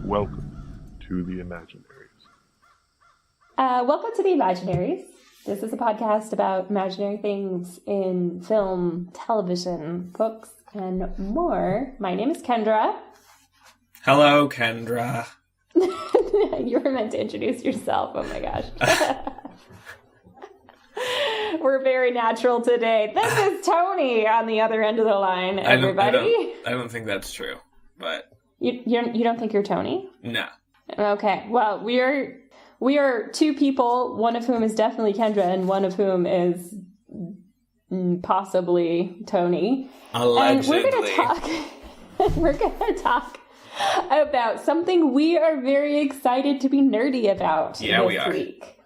Welcome to the Imaginaries. Welcome to the Imaginaries. This is a podcast about imaginary things in film, television, books, and more. My name is Kendra. Hello, Kendra. You were meant to introduce yourself. Oh my gosh. We're very natural today. This is Tony on the other end of the line, everybody. I don't think that's true, but... You don't think you're Tony? No. Okay, well, we are two people, one of whom is definitely Kendra, and one of whom is possibly Tony. Allegedly. And we're gonna talk about something we are very excited to be nerdy about this week.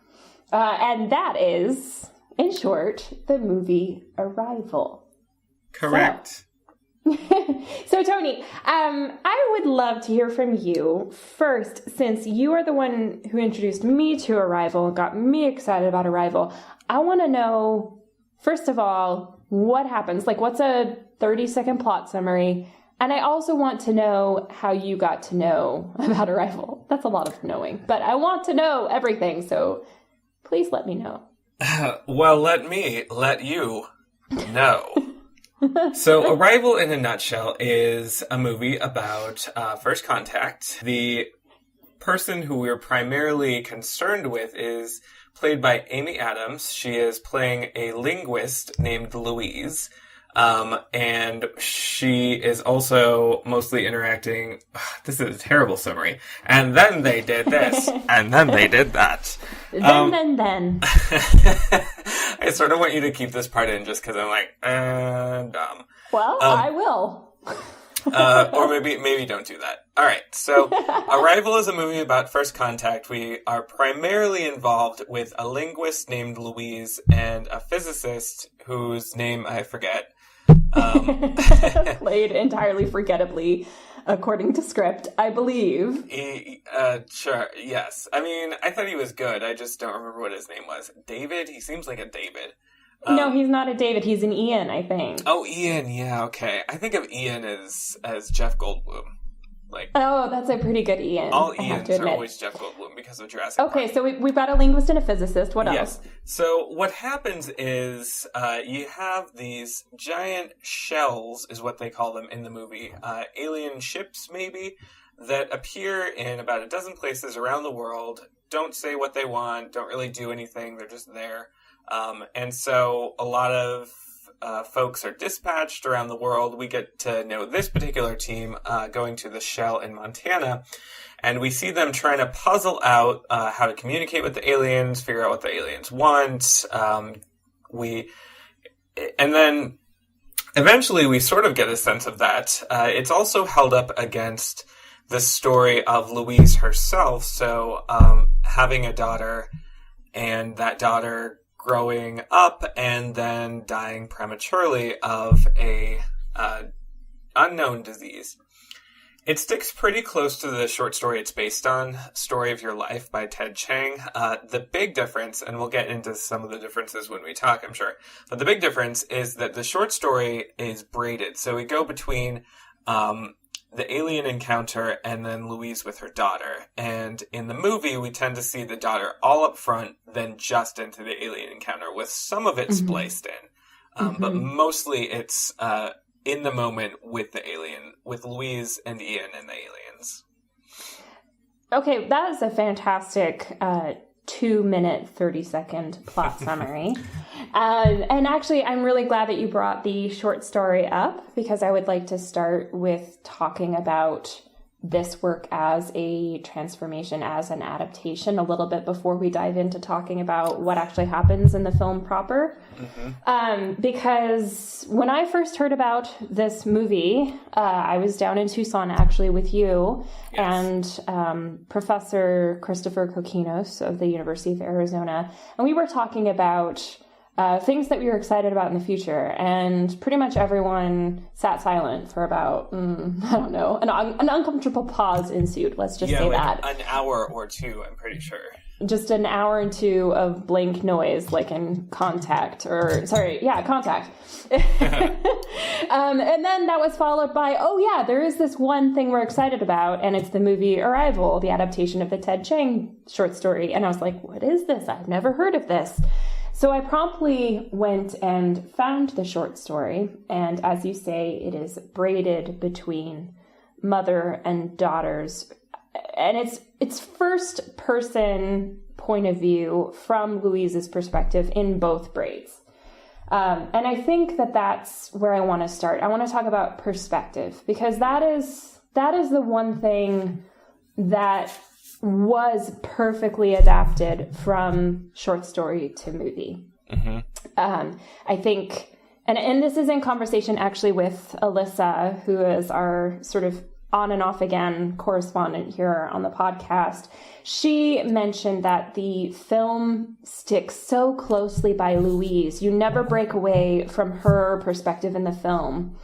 And that is, in short, the movie Arrival. Correct. So, Tony, I would love to hear from you first, since you are the one who introduced me to Arrival and got me excited about Arrival. I want to know, first of all, what happens? Like, what's a 30-second plot summary? And I also want to know how you got to know about Arrival. That's a lot of knowing, but I want to know everything, so please let me know. Well, let you know. So, Arrival in a nutshell is a movie about first contact. The person who we're primarily concerned with is played by Amy Adams. She is playing a linguist named Louise. And she is also mostly interacting... This is a terrible summary. And then they did this. And then they did that. Then. I sort of want you to keep this part in just because I'm like, dumb. Well, I will. Or maybe don't do that. All right. So Arrival is a movie about first contact. We are primarily involved with a linguist named Louise and a physicist whose name I forget. Played entirely forgettably, according to script, I believe. Sure, yes. I mean, I thought he was good. I just don't remember what his name was. David? He seems like a David. No, he's not a David. He's an Ian, I think. Oh, Ian. Yeah, okay. I think of Ian as Jeff Goldblum. Oh, that's a pretty good Ian. All Ians are always Jeff Goldblum because of Jurassic Park. Okay, so we've got a linguist and a physicist. What else? Yes. So what happens is you have these giant shells, is what they call them in the movie, alien ships maybe, that appear in about a dozen places around the world, don't say what they want, don't really do anything, they're just there. And so a lot of folks are dispatched around the world. We get to know this particular team going to the shell in Montana, and we see them trying to puzzle out how to communicate with the aliens, figure out what the aliens want. And then eventually we sort of get a sense of that. It's also held up against the story of Louise herself. So having a daughter, and that daughter growing up and then dying prematurely of a unknown disease. It sticks pretty close to the short story it's based on, Story of Your Life by Ted Chiang. The big difference, and we'll get into some of the differences when we talk, I'm sure, but the big difference is that the short story is braided. So we go between the alien encounter and then Louise with her daughter. And in the movie, we tend to see the daughter all up front, then just into the alien encounter, with some of it spliced in. But mostly it's in the moment with the alien, with Louise and Ian and the aliens. Okay, that is a fantastic 2-minute, 30-second plot summary. And actually, I'm really glad that you brought the short story up, because I would like to start with talking about this work as a transformation, as an adaptation, a little bit before we dive into talking about what actually happens in the film proper. Because when I first heard about this movie, I was down in Tucson actually with you and Professor Christopher Coquinos of the University of Arizona, and we were talking about things that we were excited about in the future, and pretty much everyone sat silent for about, I don't know, an uncomfortable pause ensued, let's just say that. An hour or two, I'm pretty sure. Just an hour or two of blank noise, like in Contact. And then that was followed by, oh yeah, there is this one thing we're excited about, and it's the movie Arrival, the adaptation of the Ted Chiang short story. And I was like, what is this? I've never heard of this. So I promptly went and found the short story. And as you say, it is braided between mother and daughters. And it's first person point of view from Louise's perspective in both braids. And I think that that's where I want to start. I want to talk about perspective, because that is the one thing that was perfectly adapted from short story to movie. Mm-hmm. I think, and this is in conversation actually with Alyssa, who is our sort of on and off again correspondent here on the podcast. She mentioned that the film sticks so closely by Louise. You never break away from her perspective in the film.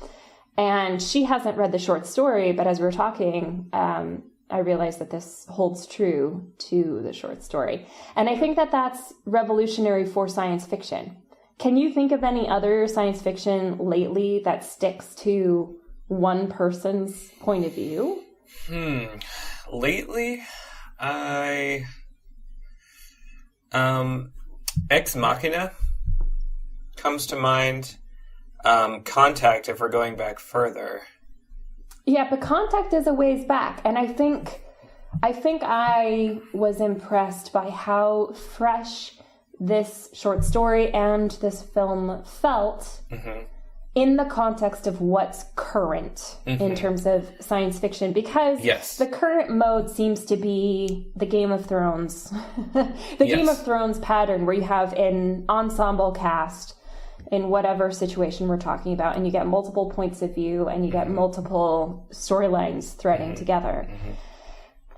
And she hasn't read the short story, but as we were talking, I realized that this holds true to the short story. And I think that that's revolutionary for science fiction. Can you think of any other science fiction lately that sticks to one person's point of view? Lately, Ex Machina comes to mind. Contact, if we're going back further. Yeah, but Contact is a ways back, and I think I was impressed by how fresh this short story and this film felt. Mm-hmm. In the context of what's current in terms of science fiction, because the current mode seems to be the Game of Thrones, Game of Thrones pattern, where you have an ensemble cast in whatever situation we're talking about, and you get multiple points of view, and you get multiple storylines threading together. Mm-hmm.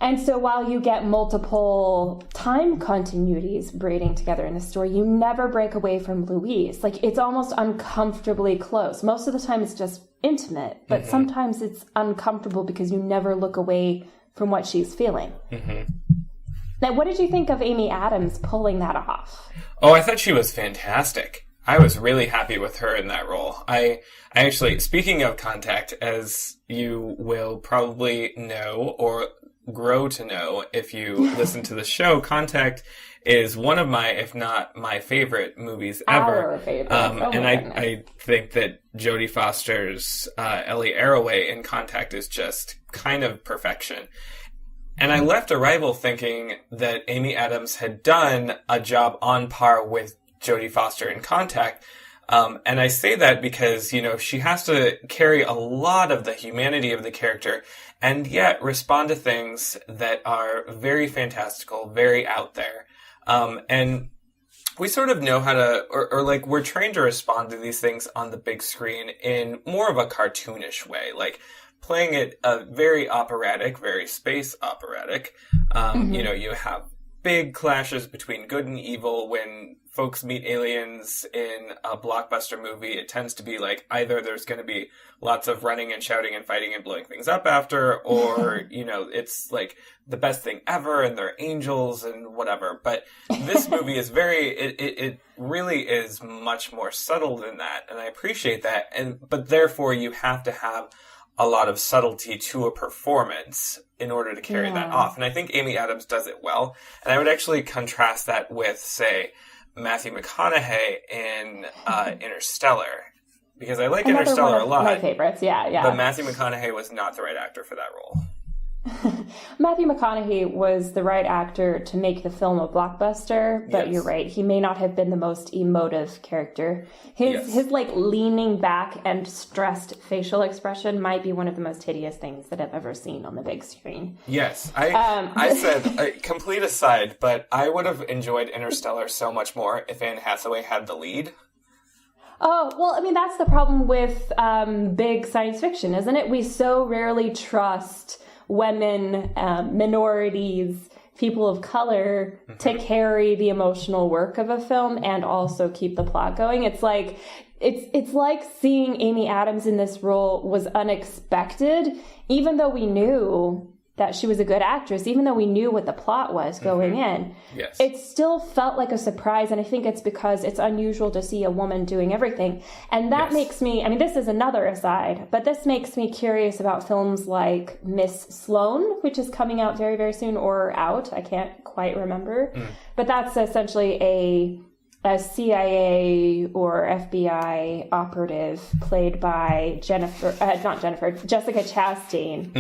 And so while you get multiple time continuities braiding together in the story, you never break away from Louise. Like, it's almost uncomfortably close. Most of the time it's just intimate, but sometimes it's uncomfortable because you never look away from what she's feeling. Mm-hmm. Now, what did you think of Amy Adams pulling that off? Oh, I thought she was fantastic. I was really happy with her in that role. I actually, speaking of Contact, as you will probably know or grow to know if you listen to the show, Contact is one of my, if not my favorite movies ever. Our favorite. And I think that Jodie Foster's Ellie Arroway in Contact is just kind of perfection. And I left Arrival thinking that Amy Adams had done a job on par with Jodie Foster in Contact. And I say that because, you know, she has to carry a lot of the humanity of the character and yet respond to things that are very fantastical, very out there. And we sort of know how to, or like we're trained to respond to these things on the big screen in more of a cartoonish way, like playing it very operatic, very space operatic. You know, you have big clashes between good and evil. When folks meet aliens in a blockbuster movie, it tends to be like either there's going to be lots of running and shouting and fighting and blowing things up after, or, you know, it's like the best thing ever and they're angels and whatever. But this movie is it really is much more subtle than that. And I appreciate that. But therefore you have to have a lot of subtlety to a performance in order to carry that off. And I think Amy Adams does it well. And I would actually contrast that with, say, Matthew McConaughey in Interstellar. Because I like Interstellar a lot. My favorites, yeah. But Matthew McConaughey was not the right actor for that role. Matthew McConaughey was the right actor to make the film a blockbuster, but you're right, he may not have been the most emotive character. His like leaning back and stressed facial expression might be one of the most hideous things that I've ever seen on the big screen. Yes, I said, complete aside, but I would have enjoyed Interstellar so much more if Anne Hathaway had the lead. Oh, well, I mean, that's the problem with big science fiction, isn't it? We so rarely trust women, minorities, people of color to carry the emotional work of a film and also keep the plot going. It's like seeing Amy Adams in this role was unexpected, even though we knew that she was a good actress, even though we knew what the plot was going in. Yes. It still felt like a surprise, and I think it's because it's unusual to see a woman doing everything. And that makes me, I mean, this is another aside, but this makes me curious about films like Miss Sloane, which is coming out very, very soon, or out, I can't quite remember. But that's essentially a CIA or FBI operative played by Jessica Chastain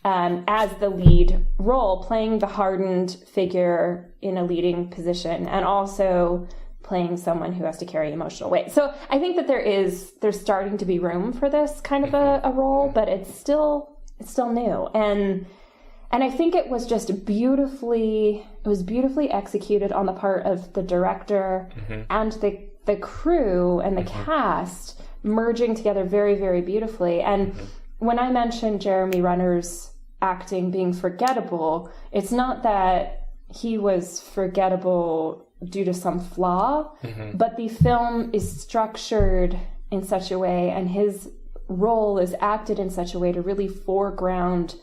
as the lead role, playing the hardened figure in a leading position and also playing someone who has to carry emotional weight. So I think that there's starting to be room for this kind of a role, but it's still new. And I think it was just beautifully executed on the part of the director and the crew and the cast merging together very, very beautifully. And when I mentioned Jeremy Renner's acting being forgettable, it's not that he was forgettable due to some flaw, but the film is structured in such a way and his role is acted in such a way to really foreground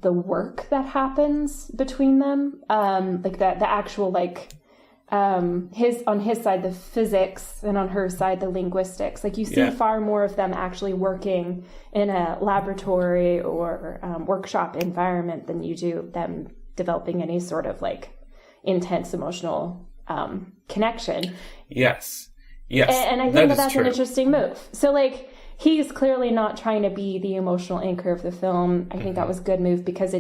the work that happens between them, like the actual, like, on his side the physics and on her side the linguistics. Like you see far more of them actually working in a laboratory or workshop environment than you do them developing any sort of like intense emotional connection. Yes. And I think that's true. an interesting move. So like, he's clearly not trying to be the emotional anchor of the film. I think that was a good move because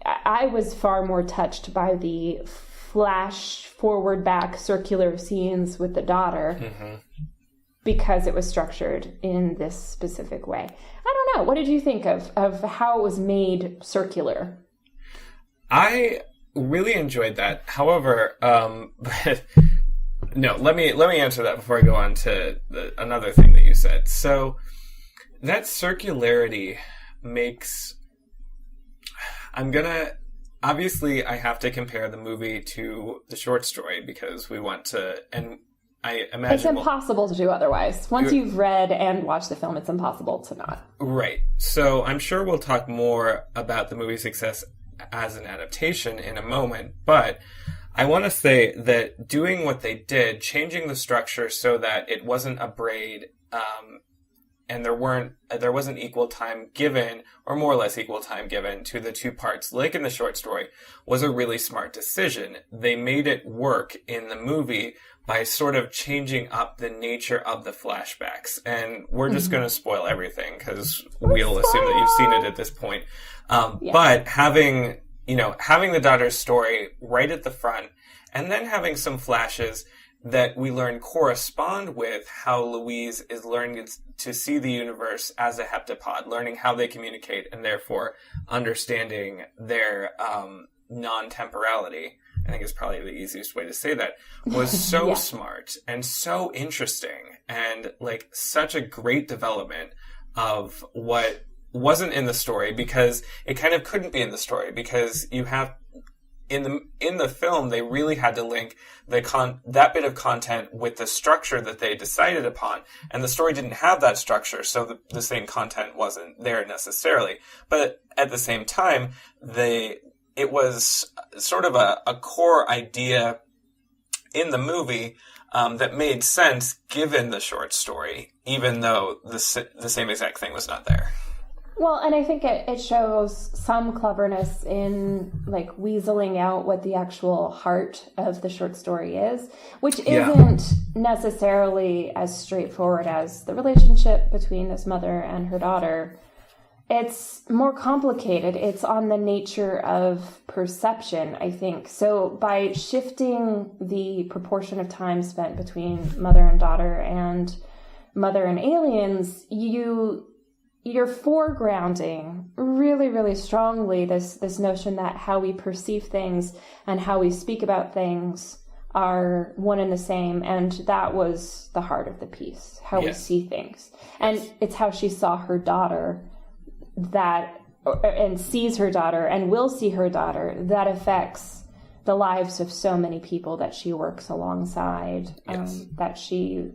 I was far more touched by the flash forward back circular scenes with the daughter because it was structured in this specific way. I don't know. What did you think of how it was made circular? I really enjoyed that. However, but no, let me answer that before I go on to another thing that you said. So that circularity makes, obviously I have to compare the movie to the short story because we want to, and I imagine it's impossible to do otherwise. Once you've read and watched the film, it's impossible to not. Right. So I'm sure we'll talk more about the movie's success as an adaptation in a moment, but I want to say that doing what they did, changing the structure so that it wasn't a braid, and there wasn't equal time given, or more or less equal time given to the two parts, like in the short story, was a really smart decision. They made it work in the movie by sort of changing up the nature of the flashbacks. And we're just going to spoil everything because we'll assume that you've seen it at this point. But having the daughter's story right at the front, and then having some flashes that we learn correspond with how Louise is learning to see the universe as a heptapod, learning how they communicate, and therefore understanding their non-temporality, I think is probably the easiest way to say that, was so smart and so interesting, and like such a great development of what wasn't in the story, because it kind of couldn't be in the story, because you have in the film they really had to link that bit of content with the structure that they decided upon, and the story didn't have that structure, so the same content wasn't there necessarily. But at the same time, it was sort of a core idea in the movie that made sense given the short story, even though the same exact thing was not there. Well, and I think it shows some cleverness in like weaseling out what the actual heart of the short story is, which isn't necessarily as straightforward as the relationship between this mother and her daughter. It's more complicated. It's on the nature of perception, I think. So by shifting the proportion of time spent between mother and daughter and mother and aliens, you're foregrounding really, really strongly this notion that how we perceive things and how we speak about things are one and the same. And that was the heart of the piece, how we see things. And it's how she saw her daughter and sees her daughter and will see her daughter that affects the lives of so many people that she works alongside, that she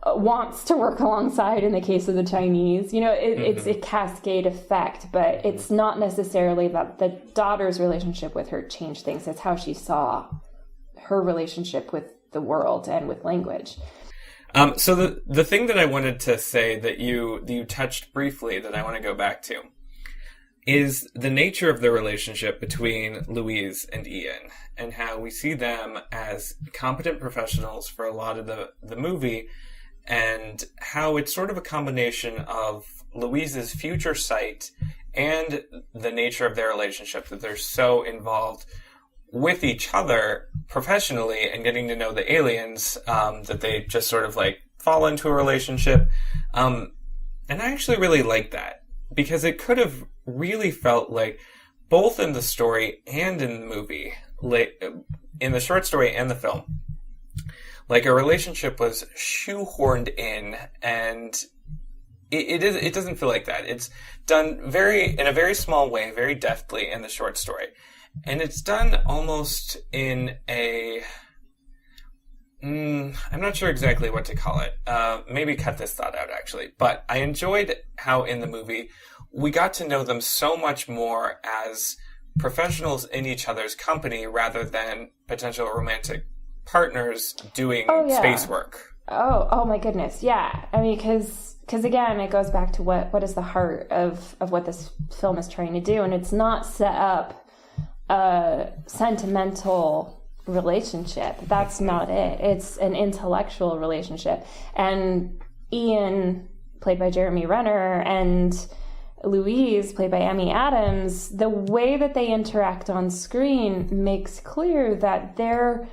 wants to work alongside in the case of the Chinese. It's a cascade effect, but it's not necessarily that the daughter's relationship with her changed things. It's how she saw her relationship with the world and with language. So the thing that I wanted to say that you touched briefly that I want to go back to is the nature of the relationship between Louise and Ian, and how we see them as competent professionals for a lot of the movie, and how it's sort of a combination of Louise's future sight and the nature of their relationship, that they're so involved with each other professionally and getting to know the aliens, that they just sort of like fall into a relationship. And I actually really like that, because it could have really felt like, both in the story and in the movie, like in the short story and the film, like a relationship was shoehorned in, and it doesn't feel like that. It's done in a very small way, very deftly in the short story. And it's done almost in I'm not sure exactly what to call it. Maybe cut this thought out, actually. But I enjoyed how in the movie we got to know them so much more as professionals in each other's company rather than potential romantic partners doing space work. Oh my goodness. Yeah. I mean, because again, it goes back to what is the heart of what this film is trying to do. And it's not set up a sentimental relationship. That's not it. It's an intellectual relationship. And Ian, played by Jeremy Renner, and Louise, played by Amy Adams, the way that they interact on screen makes clear that their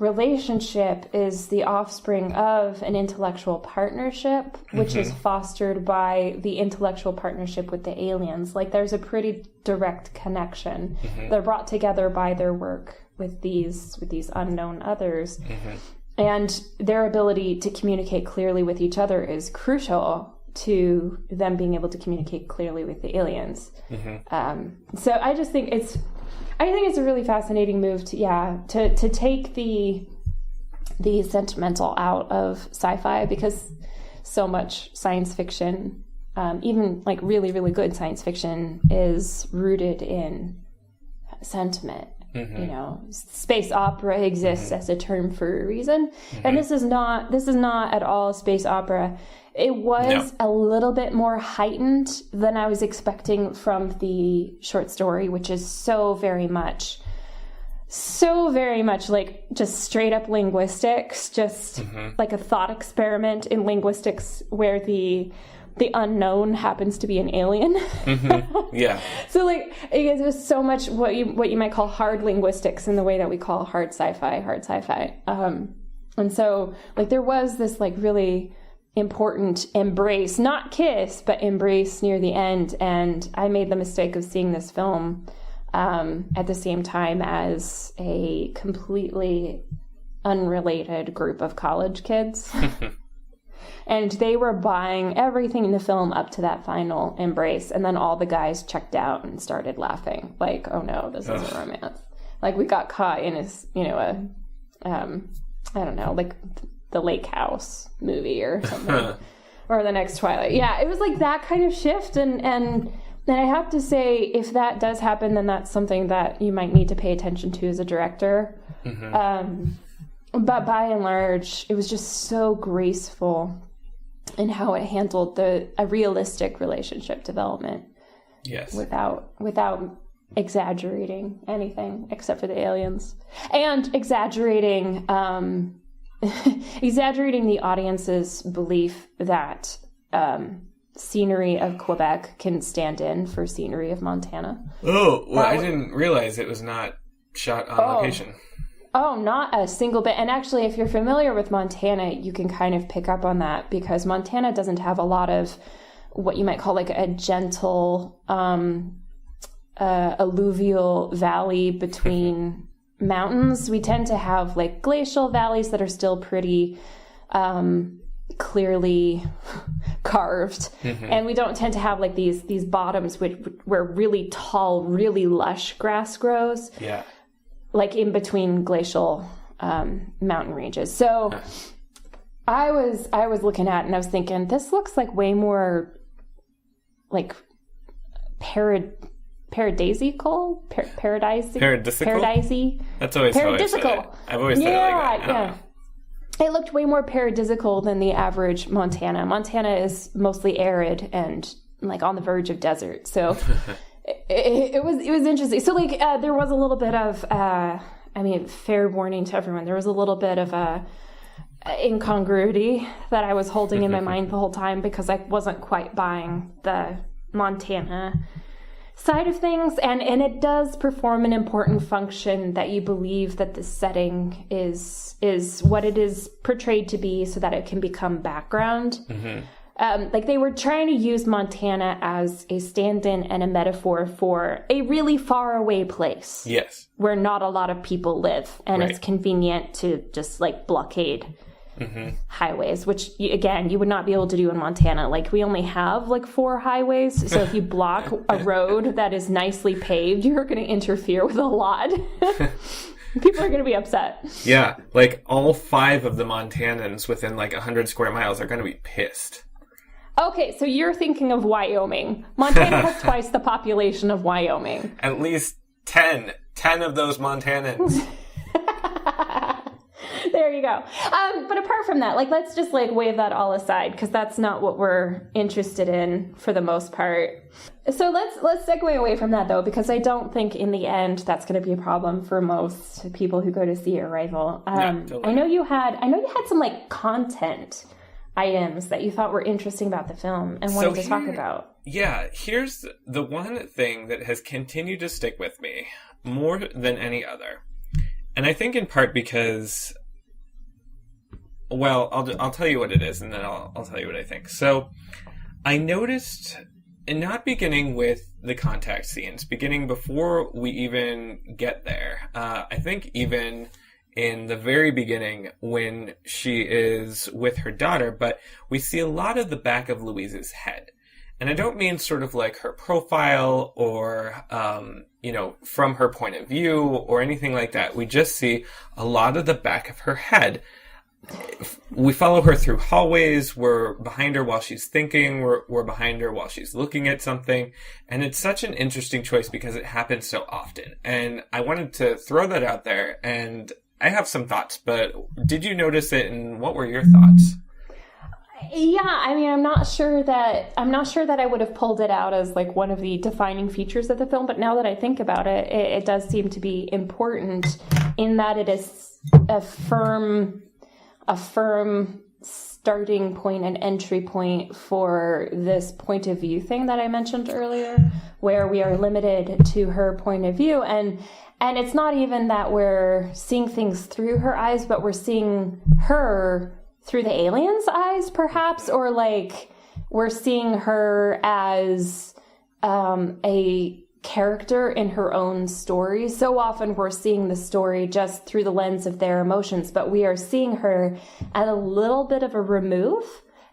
relationship is the offspring of an intellectual partnership, which is fostered by the intellectual partnership with the aliens. Like, there's a pretty direct connection. They're brought together by their work with these unknown others. And their ability to communicate clearly with each other is crucial to them being able to communicate clearly with the aliens. So I just think it's a really fascinating move to take the sentimental out of sci-fi, because so much science fiction, even like really, really good science fiction, is rooted in sentiment. Space opera exists as a term for a reason, and this is not at all space opera. It was a little bit more heightened than I was expecting from the short story, which is so very much like just straight up linguistics, just like a thought experiment in linguistics where the unknown happens to be an alien. Yeah. So like it was so much what you might call hard linguistics in the way that we call hard sci-fi. And so like there was this like really important embrace, not kiss, but embrace near the end. And I made the mistake of seeing this film at the same time as a completely unrelated group of college kids. And they were buying everything in the film up to that final embrace. And then all the guys checked out and started laughing. Like, oh no, this isn't romance. Like we got caught in I don't know, like the Lake House movie or something. Or the next Twilight. Yeah, it was like that kind of shift. And I have to say, if that does happen, then that's something that you might need to pay attention to as a director. But by and large, it was just so graceful in how it handled a realistic relationship development. Yes. Without exaggerating anything except for the aliens. And exaggerating the audience's belief that scenery of Quebec can stand in for scenery of Montana. Oh, well, I didn't realize it was not shot on location. Oh, not a single bit. And actually, if you're familiar with Montana, you can kind of pick up on that, because Montana doesn't have a lot of what you might call like a gentle alluvial valley between mountains. We tend to have like glacial valleys that are still pretty clearly carved. And we don't tend to have like these bottoms where really tall, really lush grass grows. Yeah. Like in between glacial mountain ranges. So I was looking at it and I was thinking, this looks like way more like paradisical. Paradisy. That's always how I said it. I've always said it like that. Yeah. It looked way more paradisical than the average Montana. Montana is mostly arid and like on the verge of desert. So it was interesting. So like there was a little bit of fair warning to everyone. There was a little bit of a incongruity that I was holding in my mind the whole time because I wasn't quite buying the Montana side of things, and it does perform an important function that you believe that the setting is what it is portrayed to be, so that it can become background. Like they were trying to use Montana as a stand-in and a metaphor for a really far away place, yes, where not a lot of people live, and it's convenient to just like blockade highways, which you would not be able to do in Montana. Like we only have like 4 highways, so if you block a road that is nicely paved, you're going to interfere with a lot. People are going to be upset. Yeah, like all 5 of the Montanans within like 100 square miles are going to be pissed. Okay, so you're thinking of Wyoming. Montana has twice the population of Wyoming. At least 10 of those Montanans. There you go. But apart from that, like, let's just like wave that all aside, because that's not what we're interested in for the most part. So let's segue away from that though, because I don't think in the end that's going to be a problem for most people who go to see Arrival. Totally. I know you had some like content items that you thought were interesting about the film and wanted to talk about. Yeah, here's the one thing that has continued to stick with me more than any other. And I think in part because, well, I'll tell you what it is, and then I'll tell you what I think. So I noticed, and not beginning with the contact scenes, beginning before we even get there, I think even in the very beginning when she is with her daughter, but we see a lot of the back of Louise's head. And I don't mean sort of like her profile or, from her point of view or anything like that. We just see a lot of the back of her head. We follow her through hallways. We're behind her while she's thinking. We're behind her while she's looking at something. And it's such an interesting choice because it happens so often. And I wanted to throw that out there. And I have some thoughts, but did you notice it, and what were your thoughts? Yeah, I mean, I'm not sure that I would have pulled it out as like one of the defining features of the film, but now that I think about it, it does seem to be important in that it is a firm starting point and entry point for this point of view thing that I mentioned earlier, where we are limited to her point of view, and it's not even that we're seeing things through her eyes, but we're seeing her through the alien's eyes, perhaps, or like we're seeing her as a character in her own story. So often we're seeing the story just through the lens of their emotions, but we are seeing her at a little bit of a remove.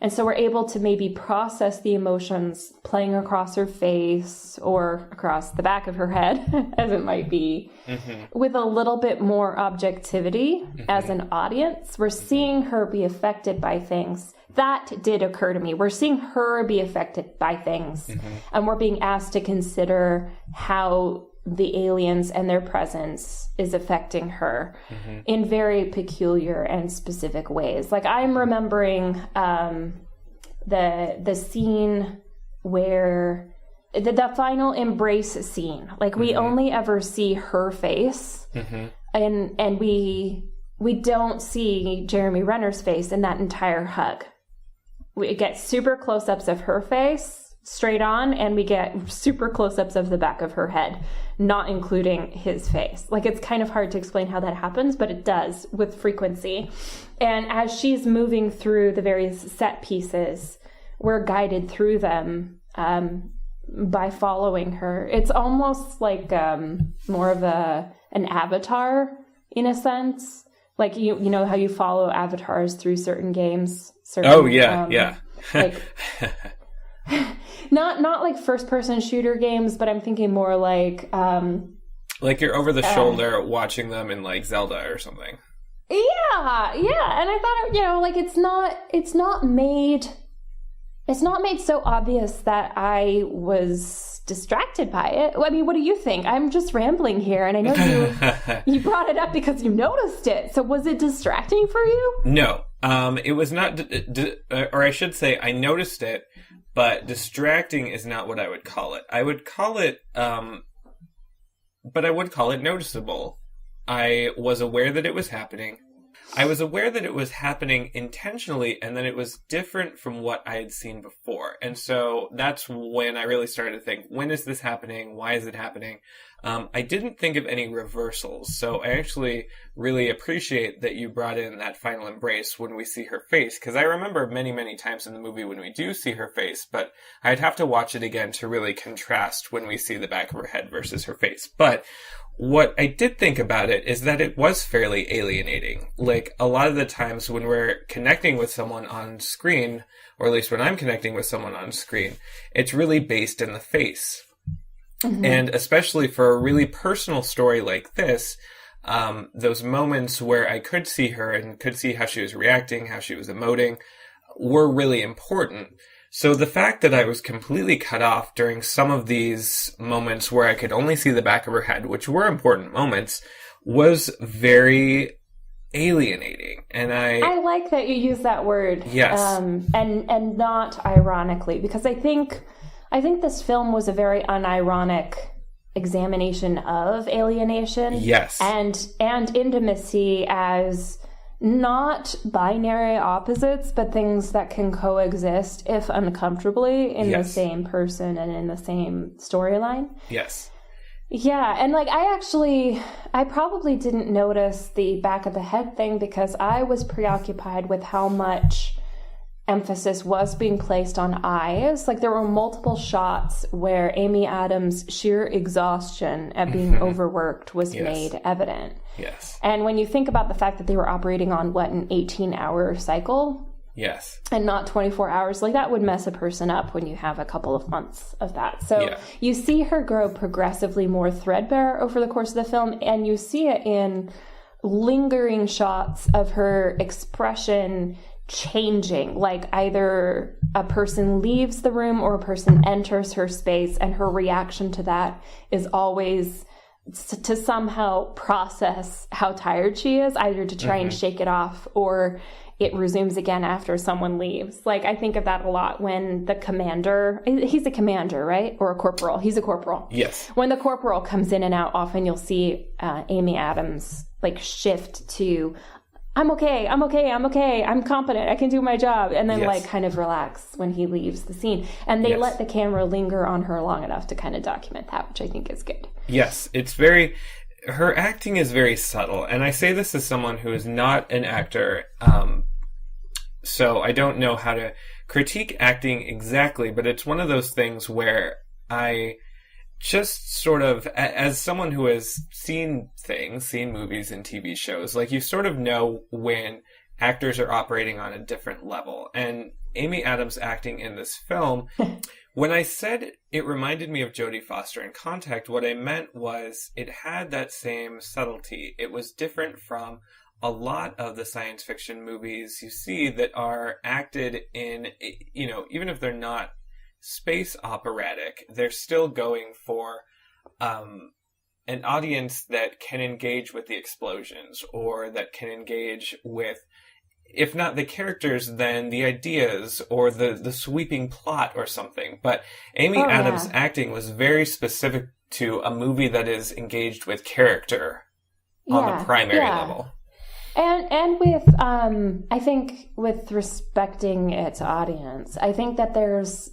And so we're able to maybe process the emotions playing across her face or across the back of her head, as it might be, with a little bit more objectivity as an audience. We're seeing her be affected by things. That did occur to me. We're seeing her be affected by things. And we're being asked to consider how the aliens and their presence is affecting her in very peculiar and specific ways. Like I'm remembering the scene where the final embrace scene. Like we only ever see her face, and we don't see Jeremy Renner's face in that entire hug. We get super close-ups of her face straight on, and we get super close-ups of the back of her head, not including his face. Like, it's kind of hard to explain how that happens, but it does with frequency. And as she's moving through the various set pieces, we're guided through them by following her. It's almost like more of an avatar in a sense. Like, you know how you follow avatars through certain games? Yeah. Like... Not like first person shooter games, but I'm thinking more like you're over the shoulder watching them in like Zelda or something. Yeah, yeah. And I thought, like it's not made so obvious that I was distracted by it. I mean, what do you think? I'm just rambling here, and I know you brought it up because you noticed it. So was it distracting for you? No, it was not, or I should say, I noticed it, but distracting is not what I would call it. I would call it, but I would call it noticeable. I was aware that it was happening. I was aware that it was happening intentionally, and that it was different from what I had seen before. And so that's when I really started to think, when is this happening? Why is it happening? I didn't think of any reversals. So I actually really appreciate that you brought in that final embrace when we see her face, because I remember many, many times in the movie when we do see her face, but I'd have to watch it again to really contrast when we see the back of her head versus her face. But what I did think about it is that it was fairly alienating. Like, a lot of the times when we're connecting with someone on screen, or at least when I'm connecting with someone on screen, it's really based in the face. Mm-hmm. And especially for a really personal story like this, those moments where I could see her and could see how she was reacting, how she was emoting, were really important. So the fact that I was completely cut off during some of these moments where I could only see the back of her head, which were important moments, was very alienating. And I like that you use that word. Yes. And not ironically, because I think this film was a very unironic examination of alienation. Yes. And intimacy as not binary opposites, but things that can coexist, if uncomfortably, in the same person and in the same storyline. Yes. Yeah, and like I probably didn't notice the back of the head thing because I was preoccupied with how much emphasis was being placed on eyes. Like, there were multiple shots where Amy Adams' sheer exhaustion at being overworked was made evident. Yes. And when you think about the fact that they were operating on an 18-hour cycle. Yes. And not 24 hours, like that would mess a person up when you have a couple of months of that. So you see her grow progressively more threadbare over the course of the film, and you see it in lingering shots of her expression changing, like either a person leaves the room or a person enters her space, and her reaction to that is always to somehow process how tired she is, either to try and shake it off or it resumes again after someone leaves. Like, I think of that a lot when the commander, he's a commander, right? Or a corporal. He's a corporal. Yes. When the corporal comes in and out, often you'll see Amy Adams like shift to, I'm okay, I'm competent, I can do my job, and then like kind of relax when he leaves the scene. And they let the camera linger on her long enough to kind of document that, which I think is good. Yes, her acting is very subtle, and I say this as someone who is not an actor, so I don't know how to critique acting exactly, but it's one of those things where I just sort of, as someone who has seen movies and TV shows, like, you sort of know when actors are operating on a different level. And Amy Adams' acting in this film, when I said it reminded me of Jodie Foster in Contact, what I meant was it had that same subtlety. It was different from a lot of the science fiction movies you see that are acted in, even if they're not space operatic, they're still going for an audience that can engage with the explosions, or that can engage with, if not the characters, then the ideas or the sweeping plot or something. But Amy Adams' acting was very specific to a movie that is engaged with character on the primary level. And with, I think with respecting its audience, I think that there's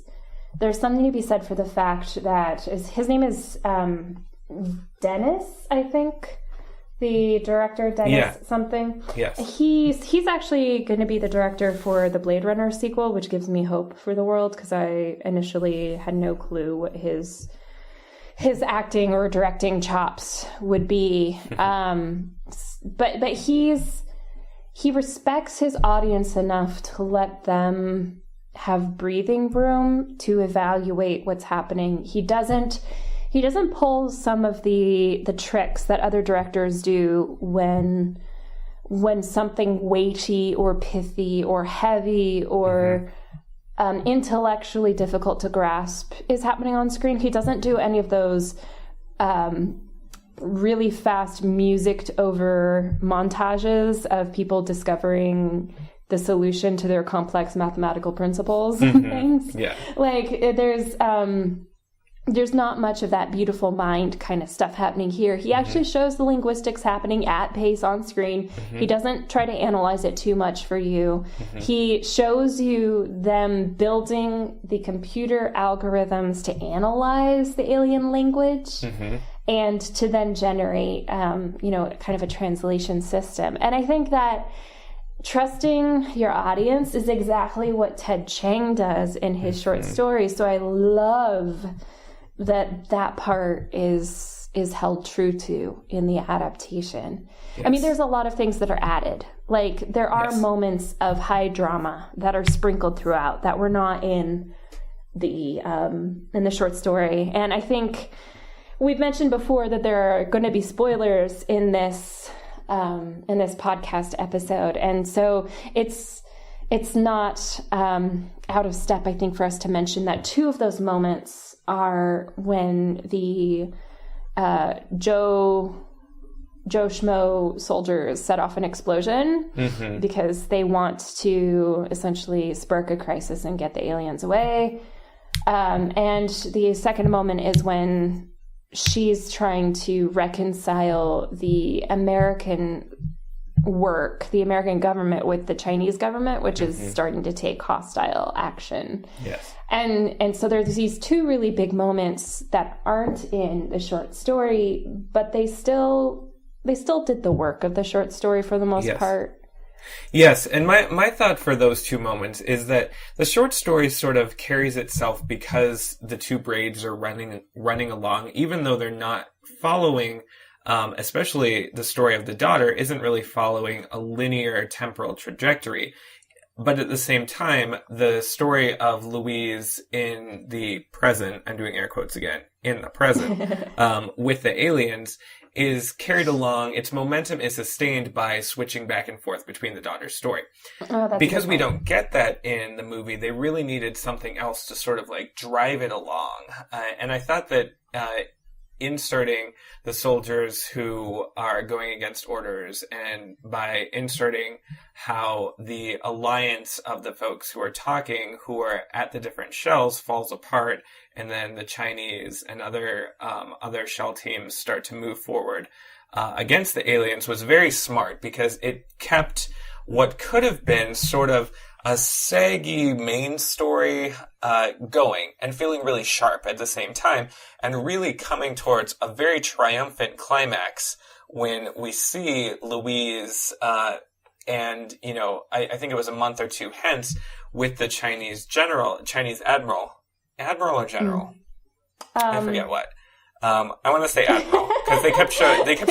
something to be said for the fact that his name is Denis, I think, the director, Denis something. Yes. He's actually going to be the director for the Blade Runner sequel, which gives me hope for the world, because I initially had no clue what his acting or directing chops would be. But he respects his audience enough to let them have breathing room to evaluate what's happening. He doesn't pull some of the tricks that other directors do when when something weighty or pithy or heavy or intellectually difficult to grasp is happening on screen. He doesn't do any of those really fast musiced over montages of people discovering the solution to their complex mathematical principles and things. Yeah. Like there's not much of that beautiful mind kind of stuff happening here. He actually shows the linguistics happening at pace on screen. He doesn't try to analyze it too much for you. He shows you them building the computer algorithms to analyze the alien language and to then generate, kind of a translation system. And I think that trusting your audience is exactly what Ted Chiang does in his short stories. So I love that part is held true to in the adaptation. Yes. I mean, there's a lot of things that are added. Like there are moments of high drama that are sprinkled throughout that were not in the short story. And I think we've mentioned before that there are going to be spoilers in this podcast episode, and so it's not out of step, I think, for us to mention that two of those moments are when the Joe Schmo soldiers set off an explosion because they want to essentially spark a crisis and get the aliens away. And the second moment is when she's trying to reconcile the American government with the Chinese government, which is starting to take hostile action. Yes. And so there's these two really big moments that aren't in the short story, but they still did the work of the short story for the most part. Yes, and my thought for those two moments is that the short story sort of carries itself because the two braids are running along, even though they're not following, especially the story of the daughter isn't really following a linear temporal trajectory. But at the same time, the story of Louise in the present, I'm doing air quotes again, in the present, with the aliens, is carried along. Its momentum is sustained by switching back and forth between the daughter's story. Because we don't get that in the movie, they really needed something else to sort of like drive it along. And I thought that inserting the soldiers who are going against orders, and by inserting how the alliance of the folks who are talking, who are at the different shells, falls apart, and then the Chinese and other shell teams start to move forward against the aliens, was very smart, because it kept what could have been sort of a saggy main story going and feeling really sharp at the same time, and really coming towards a very triumphant climax when we see Louise and, I think it was a month or two hence, with the Chinese admiral or general? I forget what. I want to say admiral, because they kept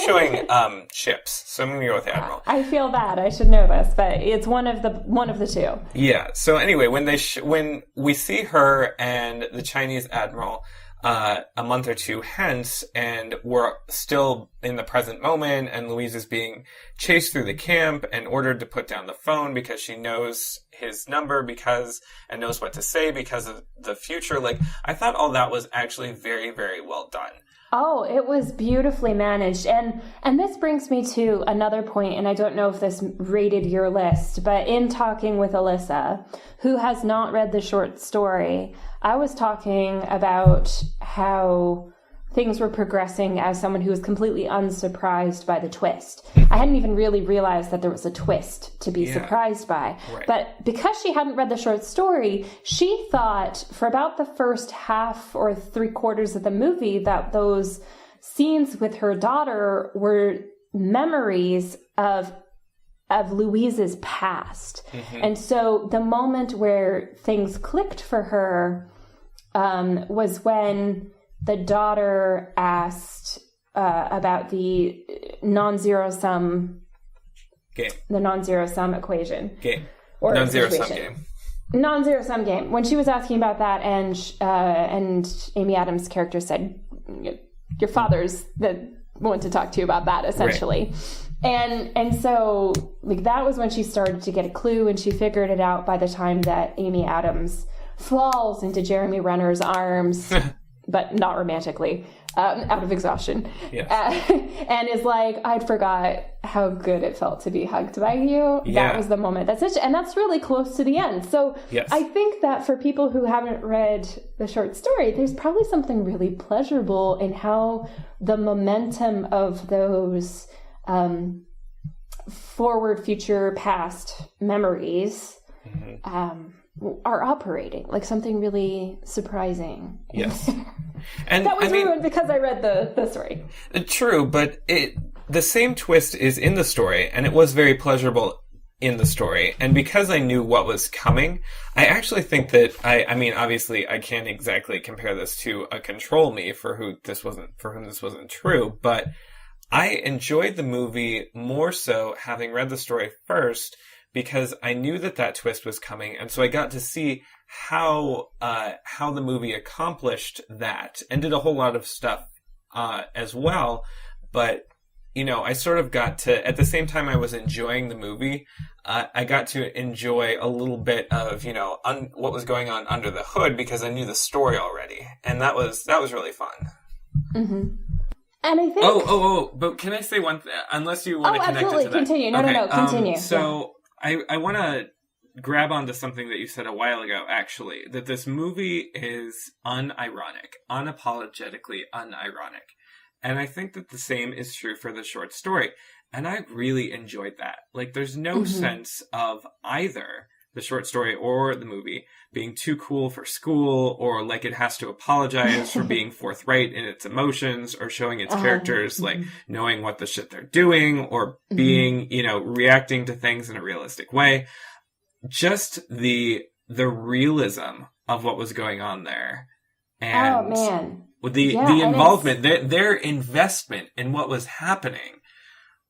showing ships, so I'm going to go with admiral. I feel bad. I should know this, but it's one of the two. Yeah. So anyway, when we see her and the Chinese admiral a month or two hence, and we're still in the present moment, and Louise is being chased through the camp and ordered to put down the phone because she knows his number and knows what to say because of the future. Like, I thought all that was actually very, very well done. Oh, it was beautifully managed. And this brings me to another point, and I don't know if this rated your list, but in talking with Alyssa, who has not read the short story, I was talking about how things were progressing as someone who was completely unsurprised by the twist. I hadn't even really realized that there was a twist to be surprised by. Right. But because she hadn't read the short story, she thought for about the first half or 3/4 of the movie that those scenes with her daughter were memories of Louise's past. And so the moment where things clicked for her was when the daughter asked about the non-zero sum game, the non-zero sum equation game, or non-zero sum game. Non-zero sum game. When she was asking about that, and Amy Adams' character said, "Your father's the one to talk to you about that," essentially. And so, like, that was when she started to get a clue, and she figured it out by the time that Amy Adams falls into Jeremy Renner's arms, but not romantically, out of exhaustion. Yes. And is like, I forgot how good it felt to be hugged by you. Yeah. That was the moment. And that's really close to the end. So Yes. I think that for people who haven't read the short story, there's probably something really pleasurable in how the momentum of those forward, future, past memories are operating, like something really surprising. Yes. And that was ruined because I read the story. True, but the same twist is in the story, and it was very pleasurable in the story. And because I knew what was coming, I actually think that I mean, obviously, I can't exactly compare this to a Control Me for whom this wasn't true, but I enjoyed the movie more so having read the story first, because I knew that twist was coming, and so I got to see how the movie accomplished that, and did a whole lot of stuff as well. But I sort of got to, at the same time I was enjoying the movie, I got to enjoy a little bit of what was going on under the hood, because I knew the story already, and that was really fun. Mm-hmm. And I think... Oh, but can I say one thing? Unless you want to connect absolutely. it to that. Continue. No, continue. So I want to grab onto something that you said a while ago, actually, that this movie is unironic, unapologetically unironic. And I think that the same is true for the short story. And I really enjoyed that. Like, there's no sense of either the short story or the movie being too cool for school, or like it has to apologize for being forthright in its emotions, or showing its characters like knowing what the shit they're doing, or being, reacting to things in a realistic way. Just the realism of what was going on there. And the involvement, their investment in what was happening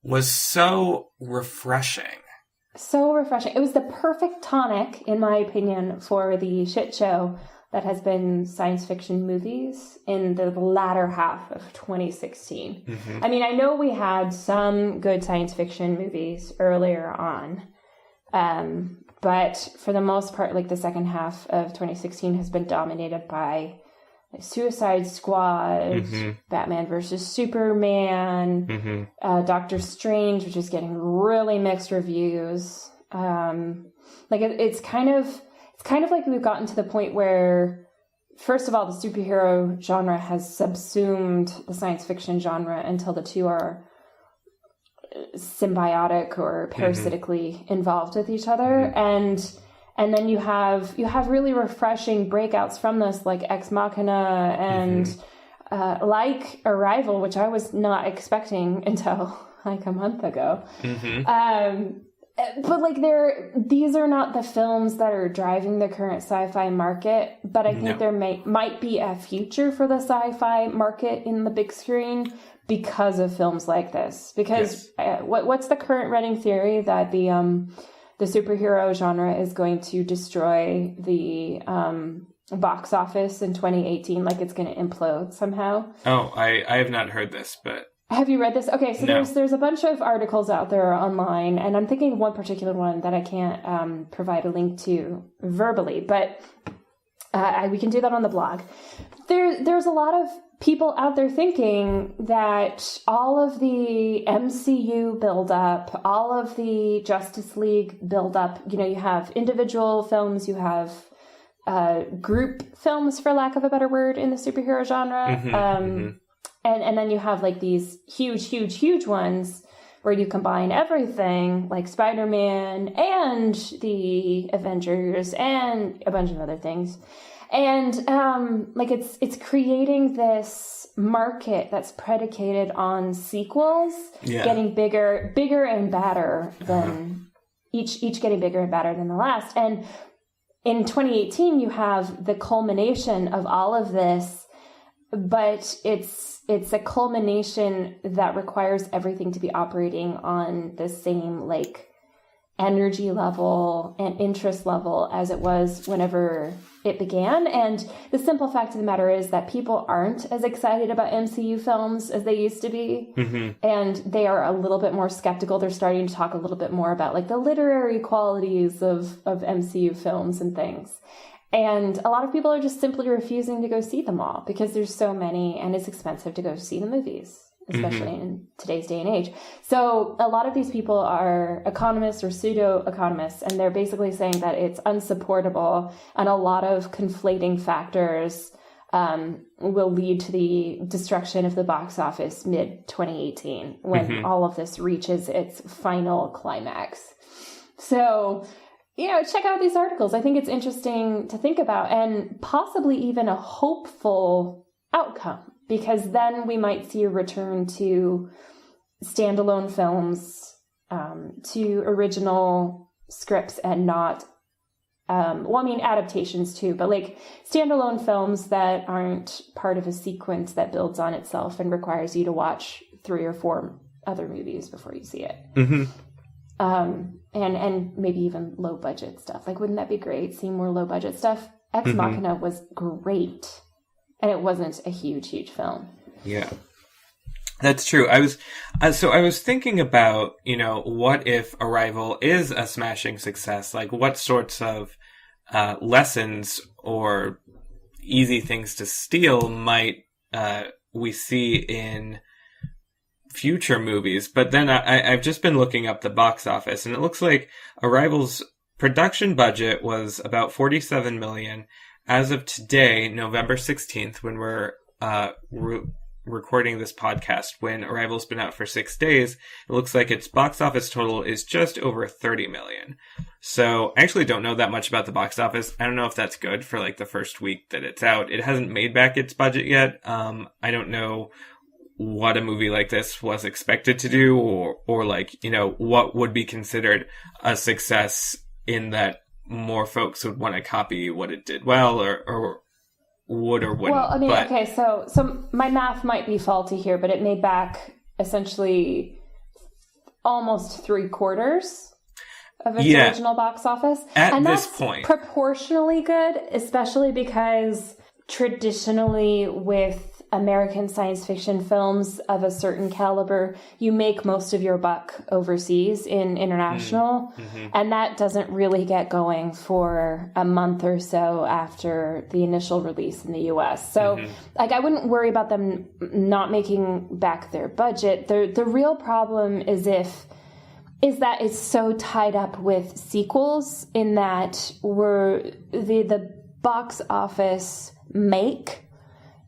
was so refreshing. So refreshing. It was the perfect tonic, in my opinion, for the shit show that has been science fiction movies in the latter half of 2016. Mm-hmm. I mean, I know we had some good science fiction movies earlier on, but for the most part, like, the second half of 2016 has been dominated by Suicide Squad, Batman versus Superman, Doctor Strange, which is getting really mixed reviews. It's kind of like we've gotten to the point where, first of all, the superhero genre has subsumed the science fiction genre until the two are symbiotic or parasitically involved with each other, and then you have really refreshing breakouts from this, like Ex Machina and like Arrival, which I was not expecting until like a month ago. But like these are not the films that are driving the current sci-fi market, but I think there might be a future for the sci-fi market in the big screen because of films like this. Because what's the current running theory that the superhero genre is going to destroy the box office in 2018, like it's going to implode somehow? Oh, I have not heard this, but... Have you read this? Okay, so there's a bunch of articles out there online, and I'm thinking of one particular one that I can't provide a link to verbally, but we can do that on the blog. There's a lot of people out there thinking that all of the MCU buildup, all of the Justice League buildup, you have individual films, you have group films, for lack of a better word, in the superhero genre. And then you have like these huge ones where you combine everything, like Spider-Man and the Avengers and a bunch of other things. And like it's creating this market that's predicated on sequels getting bigger and badder than each getting bigger and badder than the last. And in 2018, you have the culmination of all of this, but it's a culmination that requires everything to be operating on the same like energy level and interest level as it was whenever it began. And the simple fact of the matter is that people aren't as excited about MCU films as they used to be. And they are a little bit more skeptical. They're starting to talk a little bit more about like the literary qualities of MCU films and things. And a lot of people are just simply refusing to go see them all because there's so many and it's expensive to go see the movies, especially in today's day and age. So a lot of these people are economists or pseudo-economists, and they're basically saying that it's unsupportable and a lot of conflating factors will lead to the destruction of the box office mid-2018 when all of this reaches its final climax. So, check out these articles. I think it's interesting to think about and possibly even a hopeful outcome, because then we might see a return to standalone films, to original scripts and not, adaptations too, but like standalone films that aren't part of a sequence that builds on itself and requires you to watch 3 or 4 other movies before you see it. And maybe even low budget stuff. Like, wouldn't that be great? Seeing more low budget stuff. Ex Machina was great, and it wasn't a huge film. Yeah, that's true. I was thinking about, what if Arrival is a smashing success? Like, what sorts of lessons or easy things to steal might we see in future movies? But then I've just been looking up the box office, and it looks like Arrival's production budget was about $47 million. As of today, November 16th, when we're recording this podcast, when Arrival's been out for 6 days, it looks like its box office total is just over $30 million. So I actually don't know that much about the box office. I don't know if that's good for like the first week that it's out. It hasn't made back its budget yet. I don't know what a movie like this was expected to do, or like, what would be considered a success in that more folks would want to copy what it did well, or would or wouldn't. Well, okay, so my math might be faulty here, but it made back essentially almost 3/4 of its original box office. And this point, proportionally good, especially because traditionally with American science fiction films of a certain caliber, you make most of your buck overseas in international, and that doesn't really get going for a month or so after the initial release in the US. So like, I wouldn't worry about them not making back their budget. The real problem is that it's so tied up with sequels, in that the box office make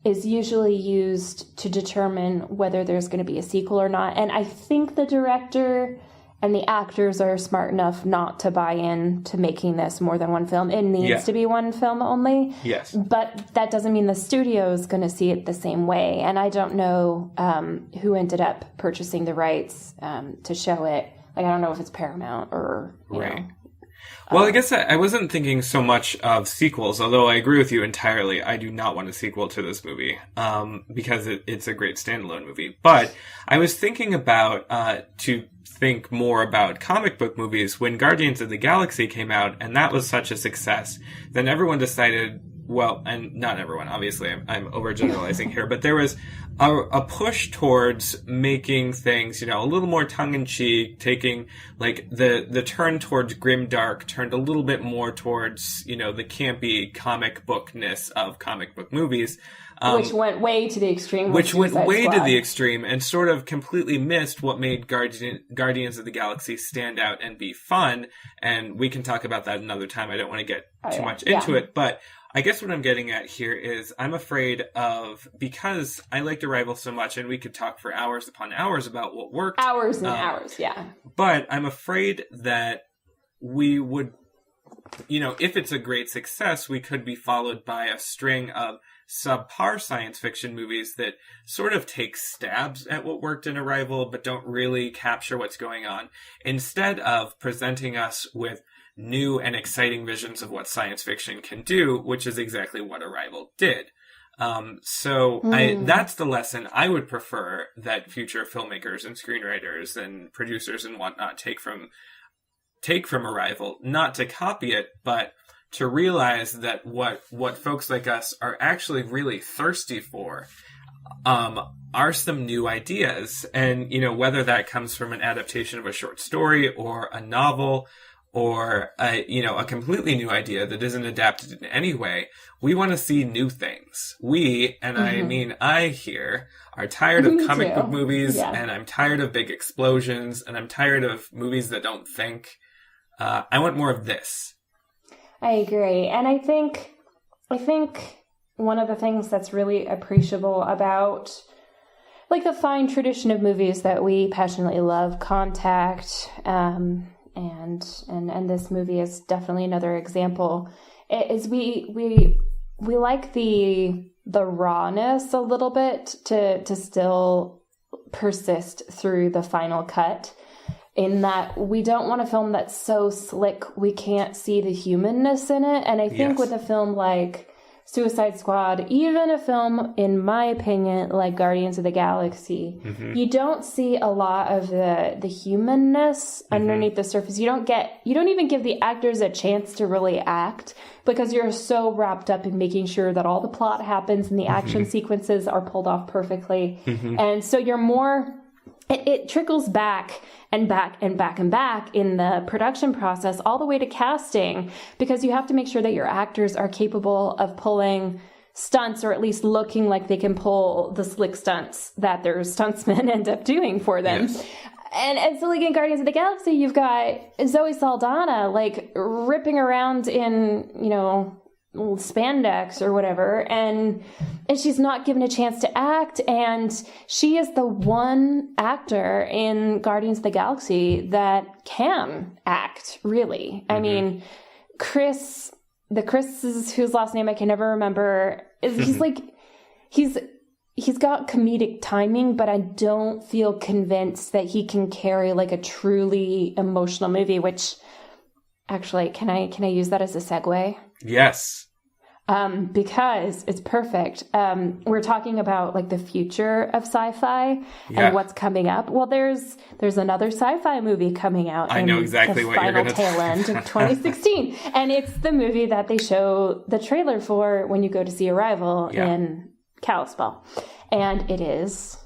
is usually used to determine whether there's going to be a sequel or not. And I think the director and the actors are smart enough not to buy in to making this more than one film. It needs to be one film only. Yes. But that doesn't mean the studio is going to see it the same way. And I don't know who ended up purchasing the rights to show it. Like, I don't know if it's Paramount or, you know. Well, I guess I wasn't thinking so much of sequels, although I agree with you entirely. I do not want a sequel to this movie, because it's a great standalone movie. But I was thinking about, to think more about comic book movies. When Guardians of the Galaxy came out, and that was such a success, then everyone decided, well, and not everyone, obviously, I'm overgeneralizing here, but there was a push towards making things, a little more tongue-in-cheek, taking, like, the turn towards grimdark turned a little bit more towards, the campy comic bookness of comic book movies. Which went way to the extreme. Which went way to the extreme and sort of completely missed what made Guardians of the Galaxy stand out and be fun. And we can talk about that another time. I don't want to get too much into it, but I guess what I'm getting at here is I'm afraid of, because I liked Arrival so much, and we could talk for hours upon hours about what worked. Hours and hours, yeah. But I'm afraid that we would, if it's a great success, we could be followed by a string of subpar science fiction movies that sort of take stabs at what worked in Arrival, but don't really capture what's going on, instead of presenting us with new and exciting visions of what science fiction can do, which is exactly what Arrival did. That's the lesson I would prefer that future filmmakers and screenwriters and producers and whatnot take from Arrival, not to copy it, but to realize that what folks like us are actually really thirsty for are some new ideas. And, whether that comes from an adaptation of a short story or a novel or, a completely new idea that isn't adapted in any way, we want to see new things. We, and I mean I here, are tired of comic book movies, and I'm tired of big explosions, and I'm tired of movies that don't think. I want more of this. I agree. And I think one of the things that's really appreciable about like the fine tradition of movies that we passionately love, Contact, and this movie is definitely another example, is we like the rawness a little bit to still persist through the final cut, in that we don't want a film that's so slick we can't see the humanness in it. And I think with a film like Suicide Squad, even a film, in my opinion, like Guardians of the Galaxy, you don't see a lot of the humanness underneath the surface. You don't even give the actors a chance to really act, because you're so wrapped up in making sure that all the plot happens and the action sequences are pulled off perfectly. And so you're more, it trickles back and back and back and back in the production process, all the way to casting, because you have to make sure that your actors are capable of pulling stunts, or at least looking like they can pull the slick stunts that their stuntsmen end up doing for them. Yes. And so, like in Guardians of the Galaxy, you've got Zoe Saldana, like, ripping around in, spandex or whatever, and she's not given a chance to act, and she is the one actor in Guardians of the Galaxy that can act, really. I mean, Chris is, whose last name I can never remember, he's got comedic timing, but I don't feel convinced that he can carry like a truly emotional movie, which actually, can I use that as a segue? Yes. Because it's perfect. We're talking about like the future of sci-fi and what's coming up. Well, there's another sci-fi movie coming out. I know exactly what you're going to tail end of 2016, and it's the movie that they show the trailer for when you go to see Arrival in Kalispell, and it is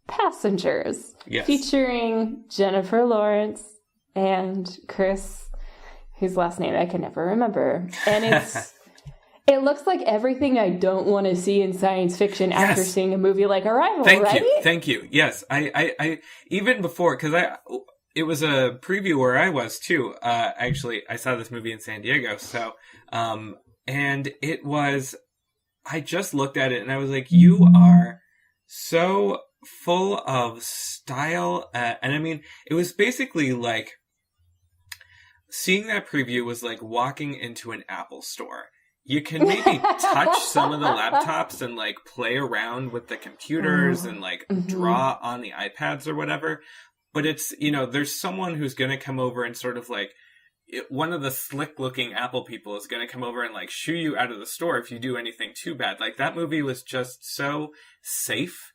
Passengers, featuring Jennifer Lawrence and Chris, whose last name I can never remember. And it looks like everything I don't want to see in science fiction after seeing a movie like Arrival, Thank you. Yes. I even before, because it was a preview where I was too. Actually, I saw this movie in San Diego. So, and it was, I just looked at it and I was like, you are so full of style. And I mean, it was basically like, seeing that preview was like walking into an Apple store. You can maybe touch some of the laptops and like play around with the computers and like draw on the iPads or whatever. But it's, there's someone who's going to come over and sort of like, one of the slick looking Apple people is going to come over and like shoo you out of the store if you do anything too bad. Like, that movie was just so safe.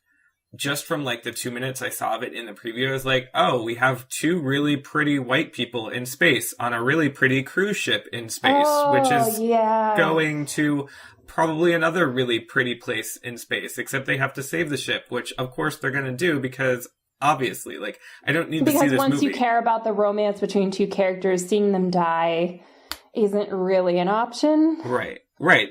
Just from like the 2 minutes I saw of it in the preview, I was like, oh, we have two really pretty white people in space on a really pretty cruise ship in space, which is going to probably another really pretty place in space, except they have to save the ship, which of course they're going to do, because obviously, like, I don't need to see this movie. Because once you care about the romance between two characters, seeing them die isn't really an option. Right.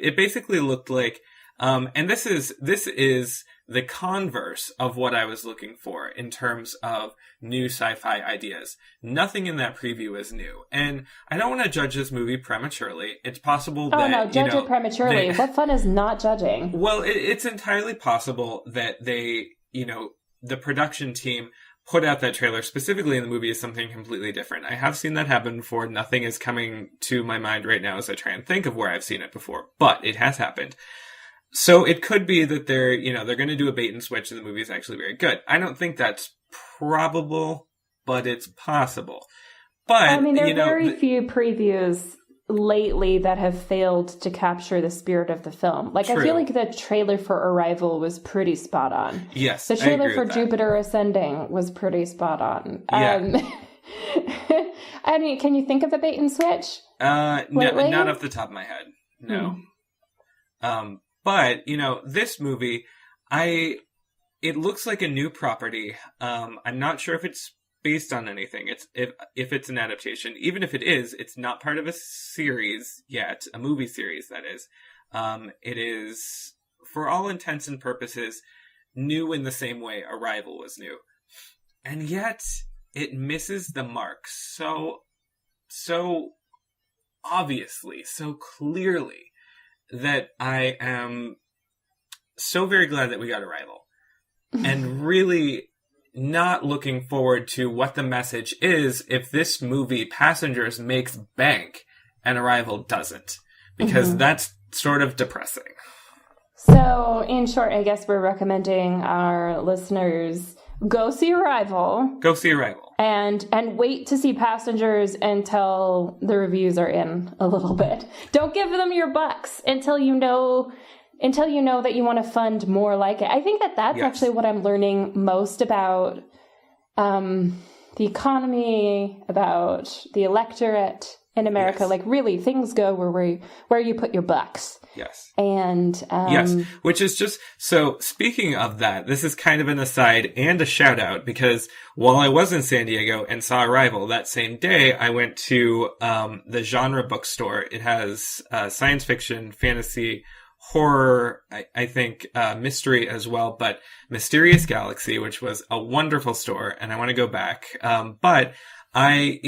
It basically looked like, and this is the converse of what I was looking for in terms of new sci-fi ideas. Nothing in that preview is new. And I don't want to judge this movie prematurely. It's possible that... Oh, no, judge it prematurely. What fun is not judging? Well, it's entirely possible that they, the production team put out that trailer specifically in the movie as something completely different. I have seen that happen before. Nothing is coming to my mind right now as I try and think of where I've seen it before. But it has happened. So it could be that they're going to do a bait and switch and the movie is actually very good. I don't think that's probable, but it's possible. But I mean, there are very few previews lately that have failed to capture the spirit of the film. Like, true. I feel like the trailer for Arrival was pretty spot on. Yes, the trailer for Jupiter Ascending was pretty spot on. Yeah. I mean, can you think of a bait and switch? No, not off the top of my head. No. But, this movie, it looks like a new property. I'm not sure if it's based on anything. If it's an adaptation. Even if it is, it's not part of a series yet, a movie series, that is. It is, for all intents and purposes, new in the same way Arrival was new. And yet, it misses the mark so obviously, so clearly, that I am so very glad that we got Arrival. And really not looking forward to what the message is if this movie, Passengers, makes bank and Arrival doesn't. Because that's sort of depressing. So, in short, I guess we're recommending our listeners go see Arrival. Go see Arrival. And wait to see Passengers until the reviews are in a little bit. Don't give them your bucks until you know that you want to fund more like it. I think that's actually what I'm learning most about the economy, about the electorate in America. Yes. Like, really, things go where you put your bucks. Yes. And yes, which is just, so speaking of that, this is kind of an aside and a shout out, because while I was in San Diego and saw Arrival, that same day I went to the genre bookstore. It has science fiction, fantasy, horror, I think mystery as well, but Mysterious Galaxy, which was a wonderful store, and I want to go back. But I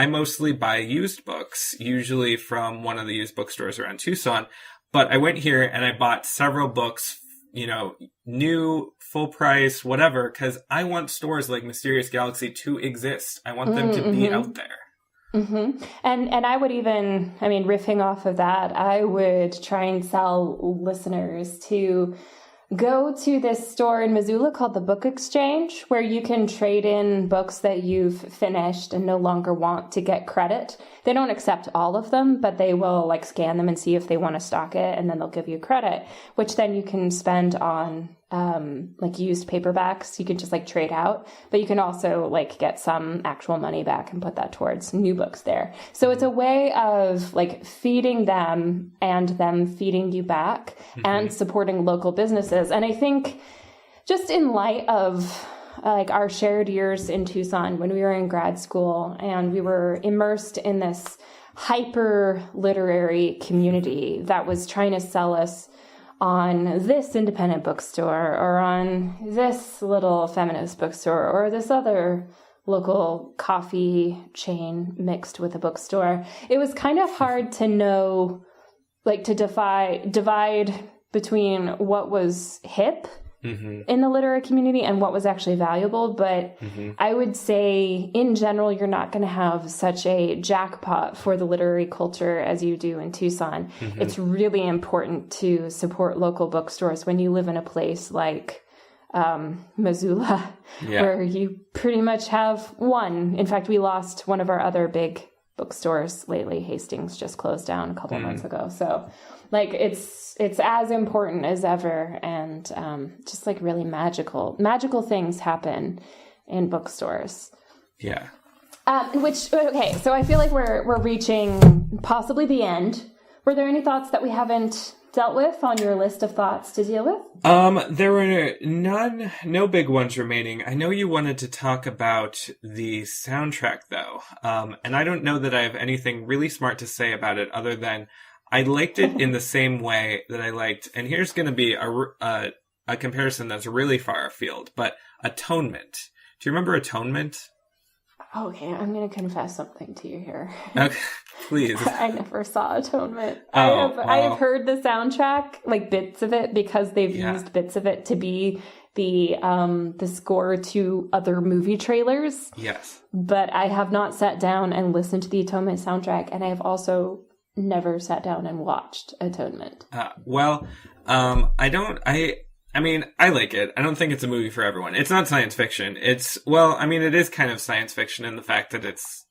mostly buy used books, usually from one of the used bookstores around Tucson. But I went here and I bought several books, new, full price, whatever, because I want stores like Mysterious Galaxy to exist. I want them to be out there. Mm-hmm. And I would even, riffing off of that, I would try and sell listeners to go to this store in Missoula called the Book Exchange, where you can trade in books that you've finished and no longer want to get credit. They don't accept all of them, but they will scan them and see if they want to stock it, and then they'll give you credit, which then you can spend on used paperbacks. You can just trade out, but you can also get some actual money back and put that towards new books there. So it's a way of feeding them and them feeding you back and supporting local businesses. And I think just in light of our shared years in Tucson when we were in grad school and we were immersed in this hyper literary community that was trying to sell us on this independent bookstore or on this little feminist bookstore or this other local coffee chain mixed with a bookstore. It was kind of hard to know, to divide between what was hip in the literary community and what was actually valuable. But I would say, in general, you're not going to have such a jackpot for the literary culture as you do in Tucson. It's really important to support local bookstores when you live in a place like Missoula, where you pretty much have one. In fact, we lost one of our other big bookstores lately. Hastings just closed down a couple months ago. So it's as important as ever, and just really magical things happen in bookstores. Yeah. So I feel like we're reaching possibly the end. Were there any thoughts that we haven't dealt with on your list of thoughts to deal with? There were no big ones remaining. I know you wanted to talk about the soundtrack though. And I don't know that I have anything really smart to say about it other than I liked it in the same way that I liked, and here's going to be a comparison that's really far afield, but Atonement. Do you remember Atonement? Okay, I'm going to confess something to you here. Okay, please. I never saw Atonement. Oh, I have heard the soundtrack, bits of it, because they've used bits of it to be the score to other movie trailers. Yes. But I have not sat down and listened to the Atonement soundtrack, and I have also never sat down and watched Atonement. I like it. I don't think it's a movie for everyone. It's not science fiction. it is kind of science fiction in the fact that it's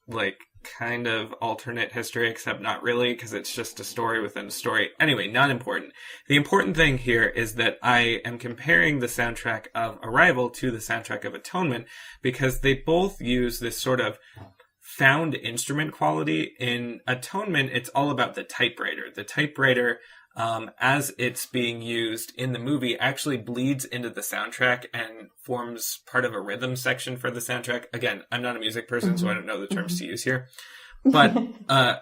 kind of alternate history, except not really, because it's just a story within a story. Anyway, not important. The important thing here is that I am comparing the soundtrack of Arrival to the soundtrack of Atonement, because they both use this sort of found instrument quality. In Atonement, it's all about the typewriter. The typewriter, as it's being used in the movie, actually bleeds into the soundtrack and forms part of a rhythm section for the soundtrack. Again, I'm not a music person, so I don't know the terms to use here. But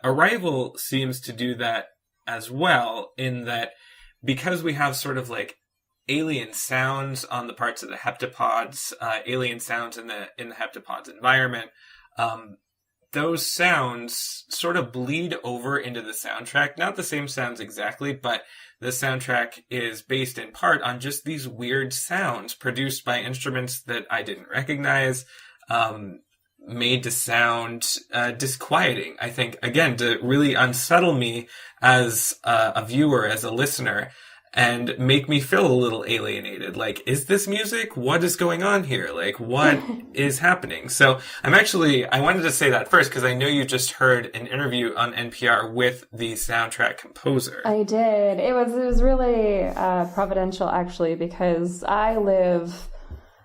Arrival seems to do that as well, in that because we have sort of like alien sounds on the parts of the heptapods, alien sounds in the heptapod's environment, those sounds sort of bleed over into the soundtrack. Not the same sounds exactly, but the soundtrack is based in part on just these weird sounds produced by instruments that I didn't recognize, made to sound disquieting, I think, again, to really unsettle me as a viewer, as a listener, and make me feel a little alienated. Like, is this music? What is going on here? Like, what is happening? So I wanted to say that first, because I know you just heard an interview on NPR with the soundtrack composer. I did. It was really providential, actually, because I live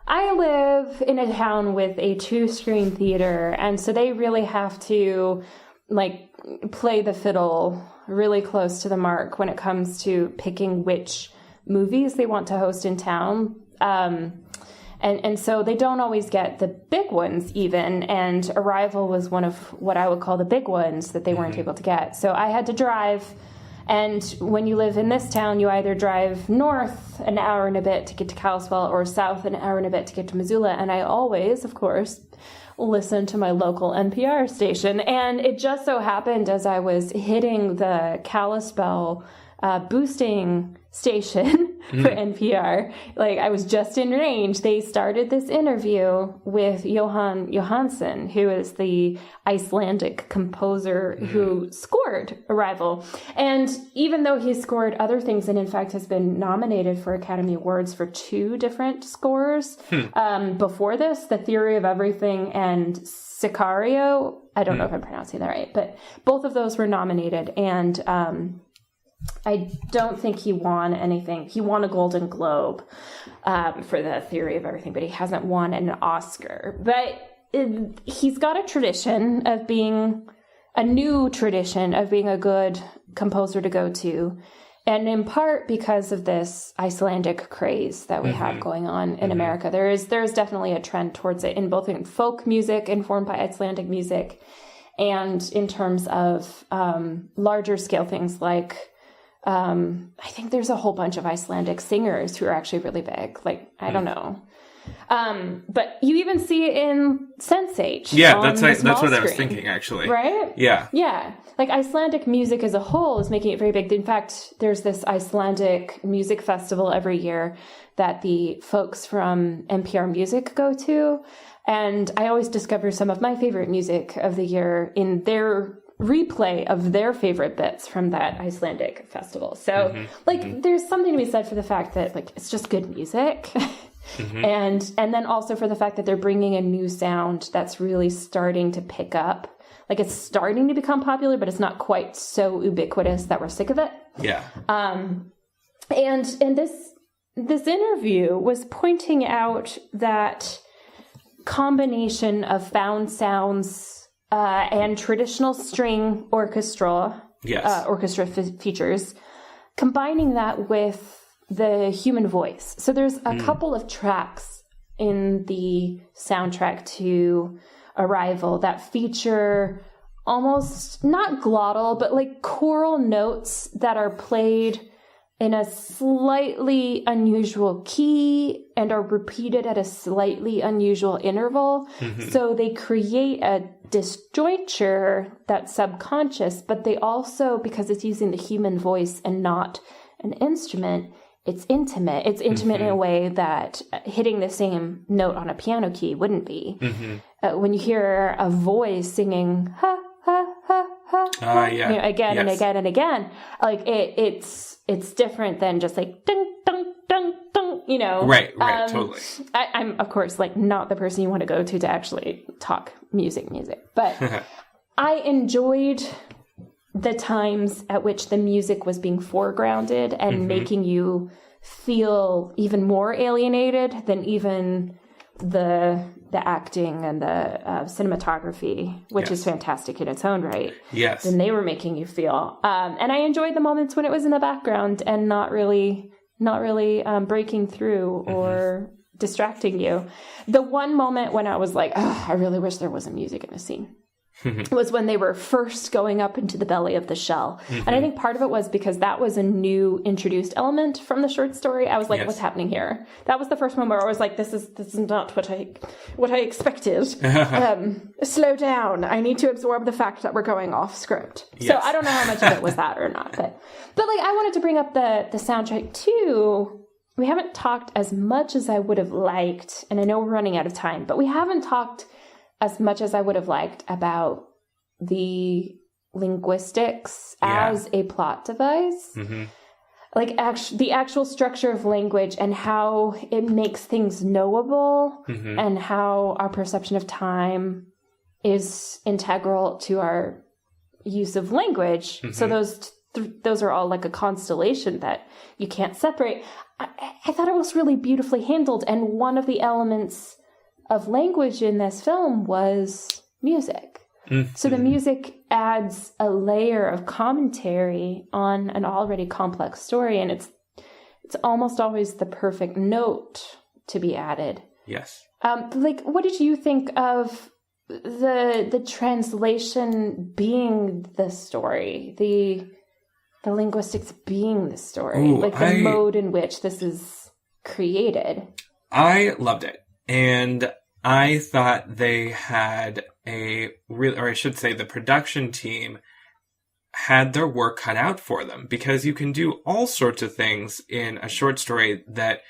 in a town with a 2-screen theater, and so they really have to like play the fiddle really close to the mark when it comes to picking which movies they want to host in town. And so they don't always get the big ones even, and Arrival was one of what I would call the big ones that they weren't able to get. So I had to drive. And when you live in this town, you either drive north an hour and a bit to get to Kalispell or south an hour and a bit to get to Missoula. And I always, of course, listen to my local NPR station. And it just so happened as I was hitting the Kalispell boosting station for NPR, like I was just in range, they started this interview with Jóhann Jóhannsson, who is the Icelandic composer who scored Arrival. And even though he scored other things, and in fact has been nominated for Academy Awards for 2 different scores before this, The Theory of Everything and Sicario, I don't know if I'm pronouncing that right, but both of those were nominated. And I don't think he won anything. He won a Golden Globe for The Theory of Everything, but he hasn't won an Oscar. But he's got a new tradition of being a good composer to go to. And in part because of this Icelandic craze that we have going on in America. There's definitely a trend towards it in both in folk music informed by Icelandic music and in terms of larger scale things like I think there's a whole bunch of Icelandic singers who are actually really big. Like, I don't know. But you even see it in Sense8. Yeah, that's what I was thinking, actually. Right? Yeah. Yeah. Like, Icelandic music as a whole is making it very big. In fact, there's this Icelandic music festival every year that the folks from NPR Music go to. And I always discover some of my favorite music of the year in their replay of their favorite bits from that Icelandic festival. So there's something to be said for the fact that like it's just good music. And then also for the fact that they're bringing a new sound that's really starting to pick up. Like it's starting to become popular, but it's not quite so ubiquitous that we're sick of it. Yeah. And this interview was pointing out that combination of found sounds and traditional string orchestra features, combining that with the human voice. So there's a couple of tracks in the soundtrack to Arrival that feature almost not glottal, but like choral notes that are played in a slightly unusual key and are repeated at a slightly unusual interval. So they create a disjointure that's subconscious, but they also, because it's using the human voice and not an instrument, it's intimate. It's intimate in a way that hitting the same note on a piano key wouldn't be. When you hear a voice singing, ha, ha, ha, ha, ha, again and again and again, like it's different than just like ding, ding, ding, ding, Right, totally. I'm, of course, like not the person you want to go to actually talk music, but I enjoyed the times at which the music was being foregrounded and making you feel even more alienated than even the acting and the cinematography, which is fantastic in its own right. Yes. Then they were making you feel. And I enjoyed the moments when it was in the background and not really breaking through or distracting you. The one moment when I was like, oh, I really wish there wasn't music in the scene. Was when they were first going up into the belly of the shell. And I think part of it was because that was a new introduced element from the short story. I was like, what's happening here? That was the first moment where I was like, this is not what I expected. Slow down. I need to absorb the fact that we're going off script. Yes. So I don't know how much of it was that or not. But like, I wanted to bring up the soundtrack too. We haven't talked as much as I would have liked, and I know we're running out of time, but we haven't talked as much as I would have liked about the linguistics as a plot device. Like the actual structure of language and how it makes things knowable and how our perception of time is integral to our use of language. So those are all like a constellation that you can't separate. I thought it was really beautifully handled. And one of the elements of language in this film was music. So the music adds a layer of commentary on an already complex story, and it's almost always the perfect note to be added. Yes. Like, what did you think of the translation being the story, the linguistics being the story, the mode in which this is created? I loved it. And I thought they had the production team had their work cut out for them, because you can do all sorts of things in a short story that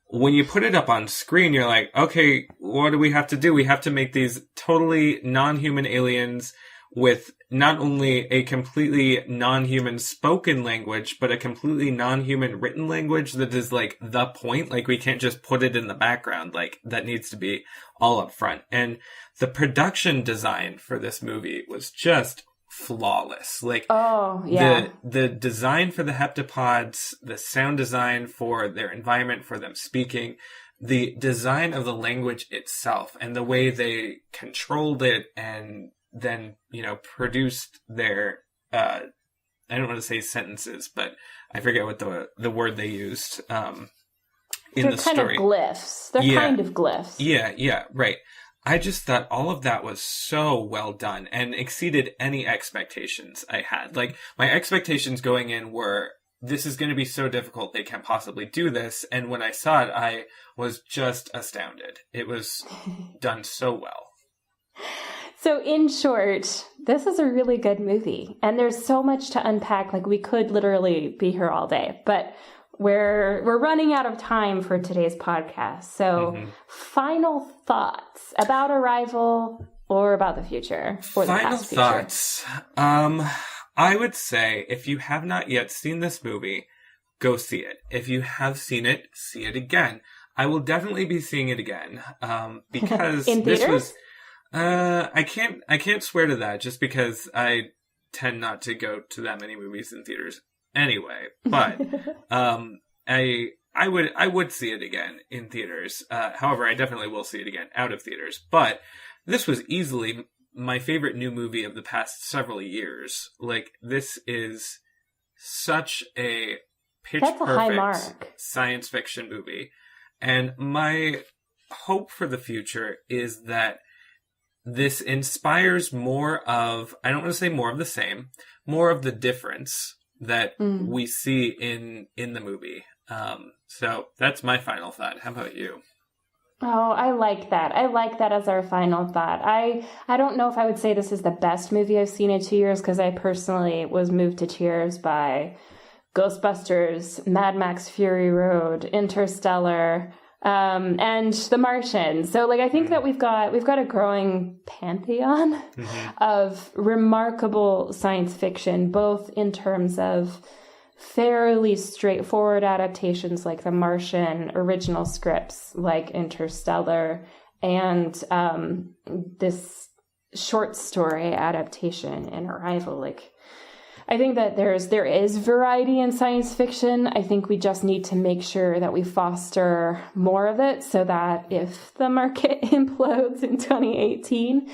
when you put it up on screen, you're like, okay, what do we have to do? We have to make these totally non-human aliens with not only a completely non-human spoken language, but a completely non-human written language that is like the point. Like, we can't just put it in the background. Like, that needs to be all up front. And the production design for this movie was just flawless. Like, the design for the heptapods, the sound design for their environment, for them speaking, the design of the language itself, and the way they controlled it and then, produced their, I don't want to say sentences, but I forget what the word they used in the story. They're kind of glyphs. They're kind of glyphs. Yeah, right. I just thought all of that was so well done and exceeded any expectations I had. Like, my expectations going in were, this is going to be so difficult they can't possibly do this. And when I saw it, I was just astounded. It was done so well. So in short, this is a really good movie, and there's so much to unpack. Like, we could literally be here all day, but we're running out of time for today's podcast. So final thoughts about Arrival or about the future or the past future? Final thoughts. I would say if you have not yet seen this movie, go see it. If you have seen it, see it again. I will definitely be seeing it again because in this theaters? was. I can't swear to that just because I tend not to go to that many movies in theaters anyway. But I would see it again in theaters. However, I definitely will see it again out of theaters. But this was easily my favorite new movie of the past several years. Like, this is such a pitch-perfect science fiction movie. And my hope for the future is that this inspires more of, I don't want to say more of the same, more of the difference that we see in the movie. So that's my final thought. How about you? Oh, I like that. I like that as our final thought. I don't know if I would say this is the best movie I've seen in 2 years, because I personally was moved to tears by Ghostbusters, Mad Max Fury Road, Interstellar, and The Martian. So, like, I think that we've got a growing pantheon of remarkable science fiction, both in terms of fairly straightforward adaptations like The Martian, original scripts like Interstellar, and this short story adaptation in Arrival. Like, I think that there is variety in science fiction. I think we just need to make sure that we foster more of it so that if the market implodes in 2018,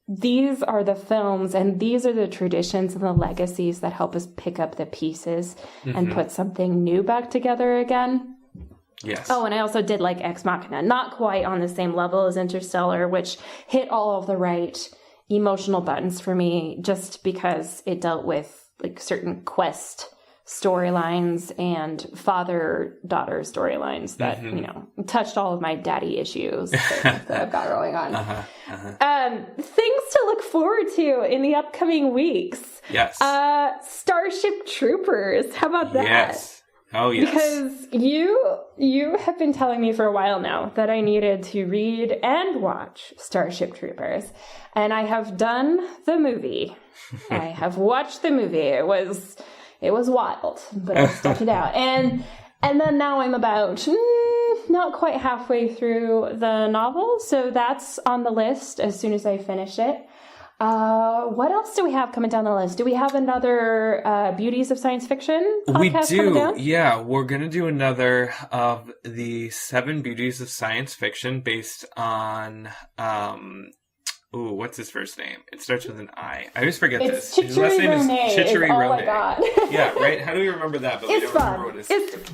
these are the films and these are the traditions and the legacies that help us pick up the pieces and put something new back together again. Yes. Oh, and I also did like Ex Machina, not quite on the same level as Interstellar, which hit all of the right emotional buttons for me just because it dealt with like certain quest storylines and father-daughter storylines that, touched all of my daddy issues that I've got going on. Things to look forward to in the upcoming weeks. Yes. Starship Troopers. How about that? Yes. Oh, yes. Because you have been telling me for a while now that I needed to read and watch Starship Troopers. And I have done the movie. I have watched the movie. It was wild, but I stuck it out. And then now I'm about not quite halfway through the novel. So that's on the list as soon as I finish it. What else do we have coming down the list? Do we have another Beauties of Science Fiction podcast coming down? Yeah. We're going to do another of the 7 Beauties of Science Fiction based on, what's his first name? It starts with an I. I always forget this. His last name is Chichery Rone. Oh my god. Yeah, right? How do we remember that? But it's fun.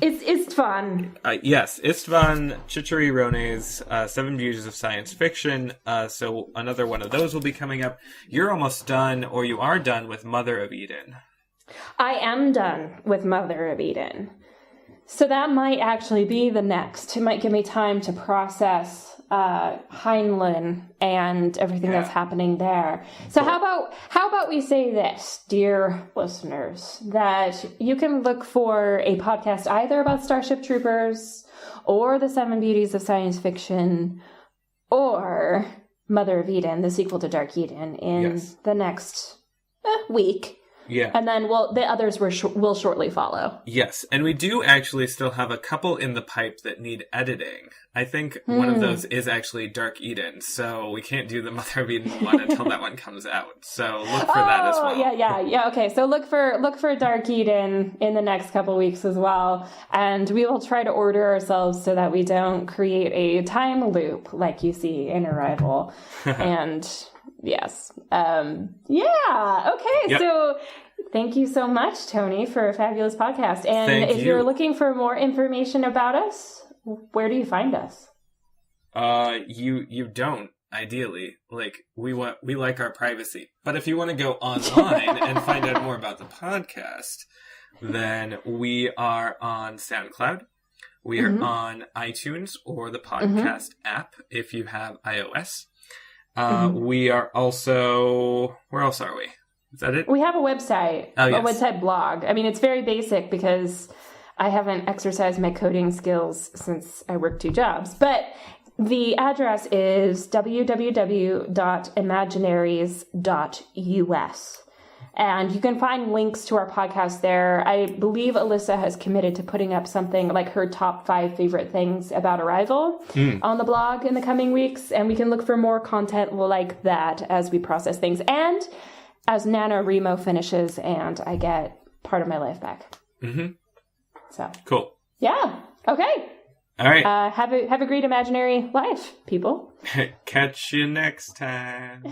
It's fun. Yes, Istvan Chichery Rone's 7 Beauties of Science Fiction. So another one of those will be coming up. You're almost done, or you are done with Mother of Eden. I am done with Mother of Eden. So that might actually be the next. It might give me time to process Heinlein and everything that's happening there. So how about we say this, dear listeners, that you can look for a podcast either about Starship Troopers or the 7 Beauties of Science Fiction or Mother of Eden, the sequel to Dark Eden, in the next week. Yeah. And then the others will shortly follow. Yes. And we do actually still have a couple in the pipe that need editing. I think one of those is actually Dark Eden. So we can't do the Mother of Eden one until that one comes out. So look for that as well. Yeah. Okay. So look for Dark Eden in the next couple weeks as well. And we will try to order ourselves so that we don't create a time loop like you see in Arrival. And yes. Okay. Yep. So thank you so much, Tony, for a fabulous podcast. And if you're looking for more information about us, where do you find us? You don't, ideally. Like, we like our privacy. But if you want to go online and find out more about the podcast, then we are on SoundCloud. We are on iTunes or the podcast app if you have iOS. We are also... Where else are we? Is that it? We have a website. Oh, yes. A website blog. I mean, it's very basic because I haven't exercised my coding skills since I worked 2 jobs. But the address is www.imaginaries.us. And you can find links to our podcast there. I believe Alyssa has committed to putting up something like her top 5 favorite things about Arrival on the blog in the coming weeks. And we can look for more content like that as we process things. And as NaNoWriMo finishes and I get part of my life back. So cool. Yeah. Okay. All right. Have a great imaginary life, people. Catch you next time.